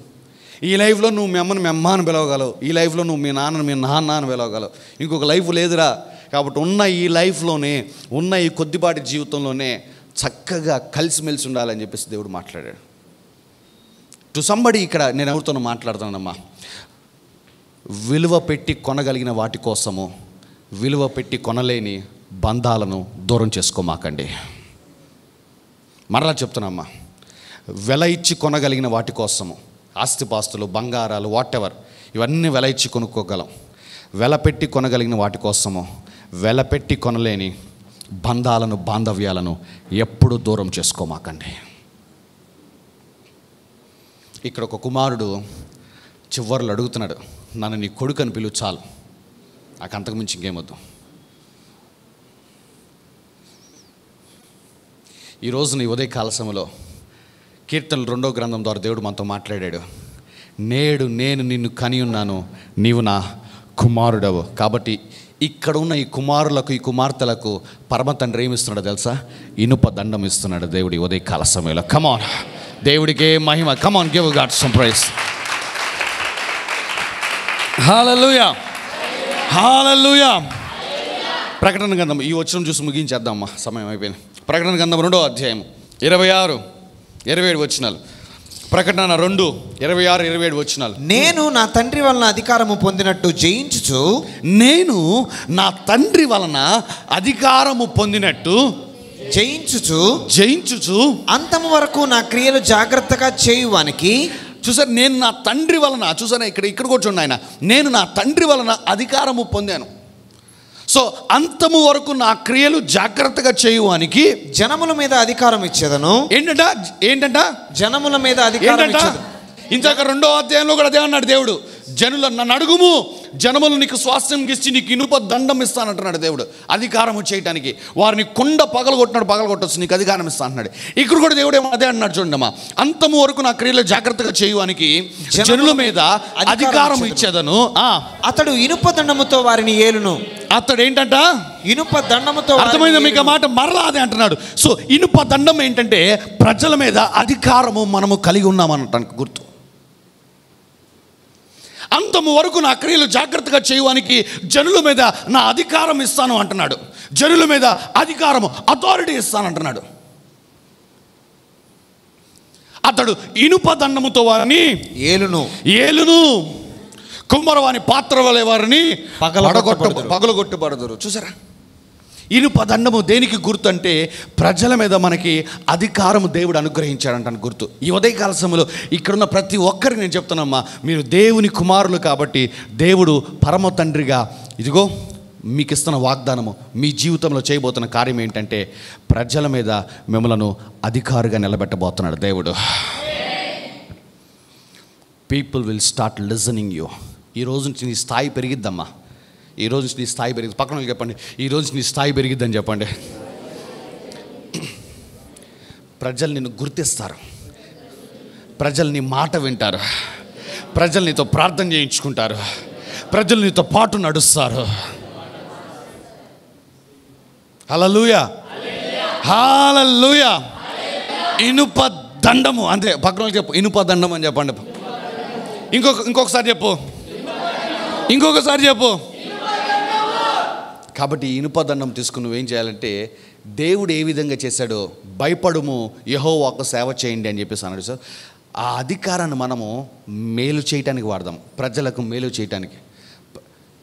A: ఈ లైఫ్లో నువ్వు మీ అమ్మని మీ అమ్మ అని పిలవగలవు, ఈ లైఫ్లో నువ్వు మీ నాన్నని మీ నాన్న అని పిలవగలవు, ఇంకొక లైఫ్ లేదురా. కాబట్టి ఉన్న ఈ లైఫ్లోనే, ఉన్న ఈ కొద్దిపాటి జీవితంలోనే చక్కగా కలిసిమెలిసి ఉండాలని చెప్పేసి దేవుడు మాట్లాడాడు. టు సంబడి ఇక్కడ నేను ఎవరితోనూ మాట్లాడుతున్నానమ్మా, విలువ పెట్టి కొనగలిగిన వాటి కోసము విలువ పెట్టి కొనలేని బంధాలను దూరం చేసుకోమాకండి. మరలా చెప్తున్నామ్మా, వెల ఇచ్చి కొనగలిగిన వాటి కోసము, ఆస్తిపాస్తులు, బంగారాలు, వాట్ ఎవర్, ఇవన్నీ వెల ఇచ్చి కొనుక్కోగలం. వెల పెట్టి కొనగలిగిన వాటి కోసము వెల పెట్టి కొనలేని బంధాలను, బాంధవ్యాలను ఎప్పుడూ దూరం చేసుకోమాకండి. ఇక్కడ ఒక కుమారుడు చివర్లు అడుగుతున్నాడు, నన్ను నీ కొడుకు అని పిలువు చాలు, నాకు అంతకుమించి ఇంకేమొద్దు. ఈరోజు నీ ఉదయకాల సమయంలో కీర్తనలు 2వ గ్రంథం ద్వారా దేవుడు మనతో మాట్లాడాడు. నేడు నేను నిన్ను కని ఉన్నాను, నీవు నా కుమారుడవు. కాబట్టి ఇక్కడ ఉన్న ఈ కుమారులకు, ఈ కుమార్తెలకు పరమ తండ్రి ఏమిస్తున్నాడో తెలుసా? ఇనుప దండం ఇస్తున్నాడు దేవుడి ఉదయకాల సమయంలో. కమాన్, దేవుడికే మహిమ. కమాన్, give God some praise. Hallelujah, హల్లెలూయా. ప్రకటన గ్రంథం ఈ వచనం చూసి ముగించేద్దామమ్మా, సమయం అయిపోయింది. ప్రకటన గ్రంథం 2వ అధ్యాయం 26, 27 వచనాలు. ప్రకటన 2, 26, 27 వచనాలు.
B: నేను నా తండ్రి వలన అధికారము పొందినట్టు జయించుచు,
A: నేను నా తండ్రి వలన అధికారము పొందినట్టు జయించుచు
B: అంతము వరకు నా క్రియలు జాగ్రత్తగా చేయువానికి.
A: చూసారు, నేను నా తండ్రి వలన, చూసారా ఇక్కడ కూడా చూడండి, ఆయన నేను నా తండ్రి వలన అధికారము పొందాను. సో అంతము వరకు నా క్రియలు జాగ్రత్తగా చేయువానికి
B: జనముల మీద అధికారం ఇచ్చేదను.
A: ఏంటంట
B: జనముల మీద అధికారం ఇచ్చేదను.
A: ఇంతక 2వ అధ్యాయంలో కూడా అదే అన్నాడు దేవుడు. జనుల నన్ను అడుగుము, జనములు నీకు స్వాస్థ్యం ఇచ్చి నీకు ఇనుప దండం ఇస్తానంటున్నాడు దేవుడు, అధికారం చేయడానికి. వారిని కొండ పగలగొట్టొచ్చు, నీకు అధికారం ఇస్తా అంటున్నాడు. ఇక్కడ కూడా దేవుడు ఏమో అదే అన్నాడు చూడండి అమ్మా, అంతము వరకు నా క్రియలు జాగ్రత్తగా చేయువానికి జనుల మీద అధికారం ఇచ్చేదను.
B: అతడు ఇనుప దండముతో వారిని ఏలును.
A: అతడు ఏంటంట?
B: ఇనుప దండముతో.
A: అర్థమైందా మీకు ఆ మాట? మరలా అదే అంటున్నాడు. సో ఇనుప దండం ఏంటంటే ప్రజల మీద అధికారము మనము కలిగి ఉన్నామనటానికి గుర్తు. అంతము వరకు నా క్రియలు జాగ్రత్తగా చేయడానికి జనుల మీద నా అధికారం ఇస్తాను అంటున్నాడు. జనుల మీద అధికారము, అథారిటీ ఇస్తాను అంటున్నాడు. అతడు ఇనుప దండముతో వారిని ఏలును, కుమ్మరవాని పాత్ర వలె వారిని పగలగొట్టబడదురు. చూసారా, ఇనుప దండము దేనికి గుర్తు అంటే ప్రజల మీద మనకి అధికారము దేవుడు అనుగ్రహించాడంటాను గుర్తు. ఈ ఉదయకాల సమయంలో ఇక్కడున్న ప్రతి ఒక్కరికి నేను చెప్తున్నామ్మా, మీరు దేవుని కుమారులు కాబట్టి దేవుడు పరమ తండ్రిగా ఇదిగో మీకు ఇస్తున్న వాగ్దానము, మీ జీవితంలో చేయబోతున్న కార్యం ఏంటంటే ప్రజల మీద మిమ్మలను అధికారిగా నిలబెట్టబోతున్నాడు దేవుడు. People will start listening you. ఈ రోజు నుంచి నీ స్థాయి పెరిగిద్దమ్మా. ఈ రోజు నుంచి నీ స్థాయి పెరిగింది. పక్కన చెప్పండి, ఈ రోజు నీ స్థాయి పెరిగిద్దని చెప్పండి. ప్రజలు నిన్ను గుర్తిస్తారు, ప్రజలు నీ మాట వింటారు, ప్రజలు నీతో ప్రార్థన చేయించుకుంటారు, ప్రజలు నీతో పాటు నడుస్తారు. హల్లెలూయా, హల్లెలూయా. ఇనుప దండము అంతే. పక్కన చెప్పు, ఇనుప దండం అని చెప్పండి. ఇంకొకసారి చెప్పు, ఇంకొకసారి చెప్పు. కాబట్టి ఇనుప దండం తీసుకుని నువ్వేం చేయాలంటే దేవుడు ఏ విధంగా చేశాడో, భయపడుము, యెహోవాకు సేవ చేయండి అని చెప్పేసి అన్నాడు. సార్, ఆ అధికారాన్ని మనము మేలు చేయటానికి వాడదాం, ప్రజలకు మేలు చేయటానికి.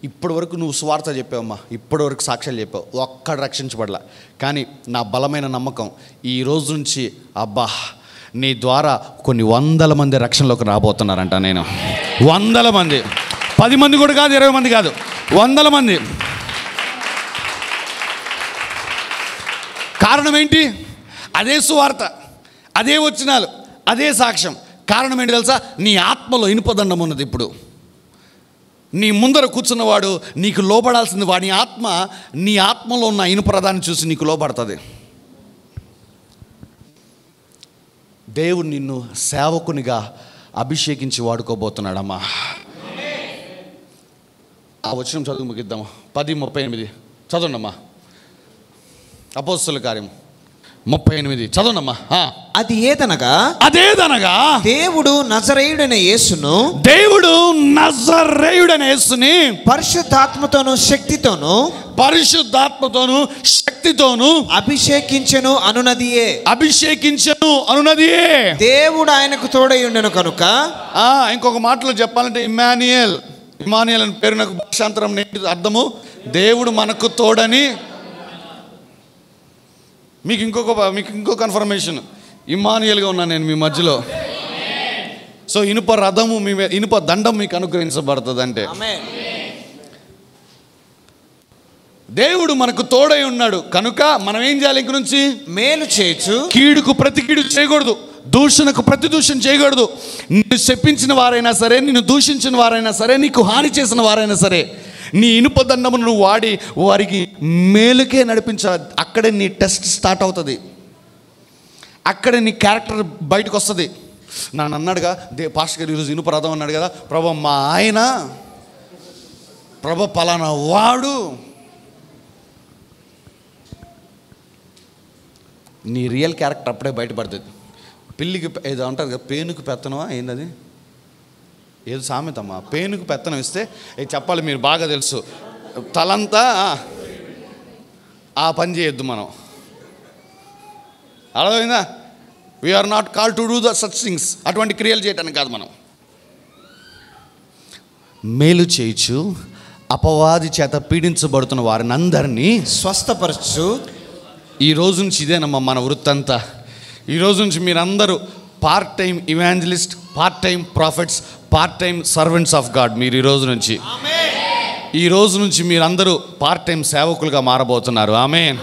A: ఇప్పటి వరకు నువ్వు స్వార్థ చెప్పావమ్మా, ఇప్పటి వరకు సాక్ష్యాలు చెప్పావు, ఒక్కడు రక్షించబడలా. కానీ నా బలమైన నమ్మకం ఈ రోజు నుంచి, అబ్బా నీ ద్వారా కొన్ని 100 మంది రక్షణలోకి రాబోతున్నారంట. నేను 100 మంది, 10 మంది కూడా కాదు, 20 మంది కాదు, 100 మంది. కారణం ఏంటి? అదే సువార్త, అదే వచనాలు, అదే సాక్ష్యం. కారణం ఏంటి తెలుసా? నీ ఆత్మలో ఇనుపదండం ఉన్నది. ఇప్పుడు నీ ముందర కూర్చున్నవాడు నీకు లోబడాల్సింది. వాడి ఆత్మ, నీ ఆత్మలో ఉన్న ఇనుపరదాన్ని చూసి నీకు లోబడుతుంది. దేవుడు నిన్ను సేవకునిగా అభిషేకించి వాడుకోబోతున్నాడమ్మా. ఆ వచనం చదువు ముగిద్దాము. 10:38 చదవండమ్మా. అపోస్తలుల కార్యం 38 చదవనమ్మా.
B: అది ఏదనగా దేవుడు నజరేయుడైన యేసుని పరిశుద్ధాత్మతోను శక్తితోను అభిషేకించెను అనునదియే. దేవుడు ఆయనకు తోడై ఉండెను కనుక.
A: ఇంకొక మాటలో చెప్పాలంటే ఇమ్మానుయేల్ అని పేరు నాకు భాషాంతరం అర్థము దేవుడు మనకు తోడని. మీకు ఇంకో కన్ఫర్మేషన్, ఇమ్మానుయేల్గా ఉన్నాను నేను మీ మధ్యలో. సో ఇనుప రథము ఇనుప దండం మీకు అనుగ్రహించబడుతుంది. అంటే దేవుడు మనకు తోడై ఉన్నాడు కనుక మనం ఏం చేయాలి? ఇంక నుంచి
B: మేలు చేయొచ్చు,
A: కీడుకు ప్రతి కీడు చేయకూడదు, దూషణకు ప్రతి దూషణ చేయకూడదు. నిన్ను శపించిన వారైనా సరే, నిన్ను దూషించిన వారైనా సరే, నీకు హాని చేసిన వారైనా సరే, నీ ఇనుప దండమును నువ్వు వాడి వారికి మేలుకే నడిపించాలి. అక్కడే నీ టెస్ట్ స్టార్ట్ అవుతుంది, అక్కడే నీ క్యారెక్టర్ బయటకు వస్తుంది. నన్ను అన్నాడుగా పాస్టర్ గారు ఈరోజు ఇనుప రథం అన్నాడు కదా, ప్రభు మా ఆయన పలానా వాడు. నీ రియల్ క్యారెక్టర్ అప్పుడే బయటపడుతుంది. పిల్లికి ఏదో అంటారు కదా, పేనుకు పెత్తనమా ఏంటది, ఏదో సామెతమ్మా, పేనుకు పెత్తనం ఇస్తే చెప్పాలి, మీరు బాగా తెలుసు, తలంతా ఆ పని చేయొద్దు మనం. అర్థమైందా? We are not call to do the such things. అటువంటి క్రియలు చేయటానికి కాదు. మనం మేలు చేయొచ్చు, అపవాది చేత పీడించబడుతున్న వారిని అందరినీ
B: స్వస్థపరచు.
A: ఈ రోజు నుంచి ఇదేనమ్మా మన వృత్తంతా. ఈ రోజు నుంచి మీరందరూ part time evangelist, part time profits, part time servants of God. మీరు ఈ రోజు నుంచి మీరందరూ పార్ట్ టైం సేవకులుగా మారబోతున్నారు. ఆమేన్.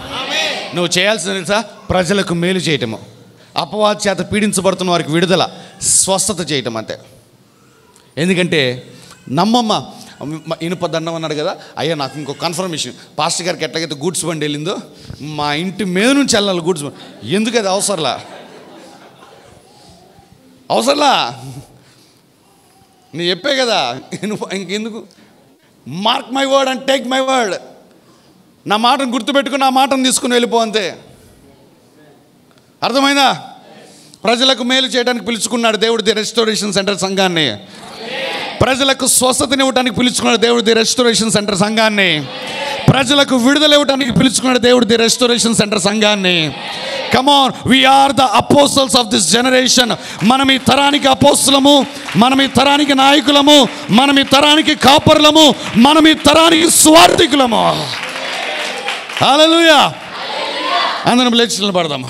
A: నువ్వు చేయాల్సింది తెలుసా? ప్రజలకు మేలు చేయటము, అపవాది చేత పీడించబడుతున్న వారికి విడుదల, స్వస్థత చేయటం, అంతే. ఎందుకంటే నమ్మమ్మ ఇనుప దండం అన్నాడు కదా. అయ్యా నాకు ఇంకో కన్ఫర్మేషన్, పాస్టర్ గారికి ఎట్లాగైతే గూడ్స్ బండి వెళ్ళిందో మా ఇంటి మీద నుంచి వెళ్ళాలి గూడ్స్ బండి. ఎందుకు అది అవసరంలా నీ చెప్పే కదా. ఇంకెందుకు? Mark my word and take my word. నా మాటను గుర్తుపెట్టుకుని నా మాటను తీసుకుని వెళ్ళిపో, అంతే. అర్థమైందా? ప్రజలకు మేలు చేయడానికి పిలుచుకున్నాడు దేవుడు ది రెస్టోరేషన్ సెంటర్ సంఘాన్ని. ప్రజలకు స్వస్థతని ఇవ్వడానికి పిలుచుకున్నాడు దేవుడు ది రెస్టోరేషన్ సెంటర్ సంఘాన్ని. ప్రజలకు విడుదల ఇవ్వడానికి పిలుచుకున్నాడు దేవుడు ది రెస్టోరేషన్ సెంటర్ సంఘాన్ని. Come on, we are the apostles of this generation. మనం ఈ తరానికి అపోస్తులము, మనం ఈ తరానికి నాయకులము, మనం ఈ తరానికి కాపరులము, మనం ఈ తరానికి స్వార్థికులము. హల్లెలూయా. అందరం లేచి నిలబడదాము.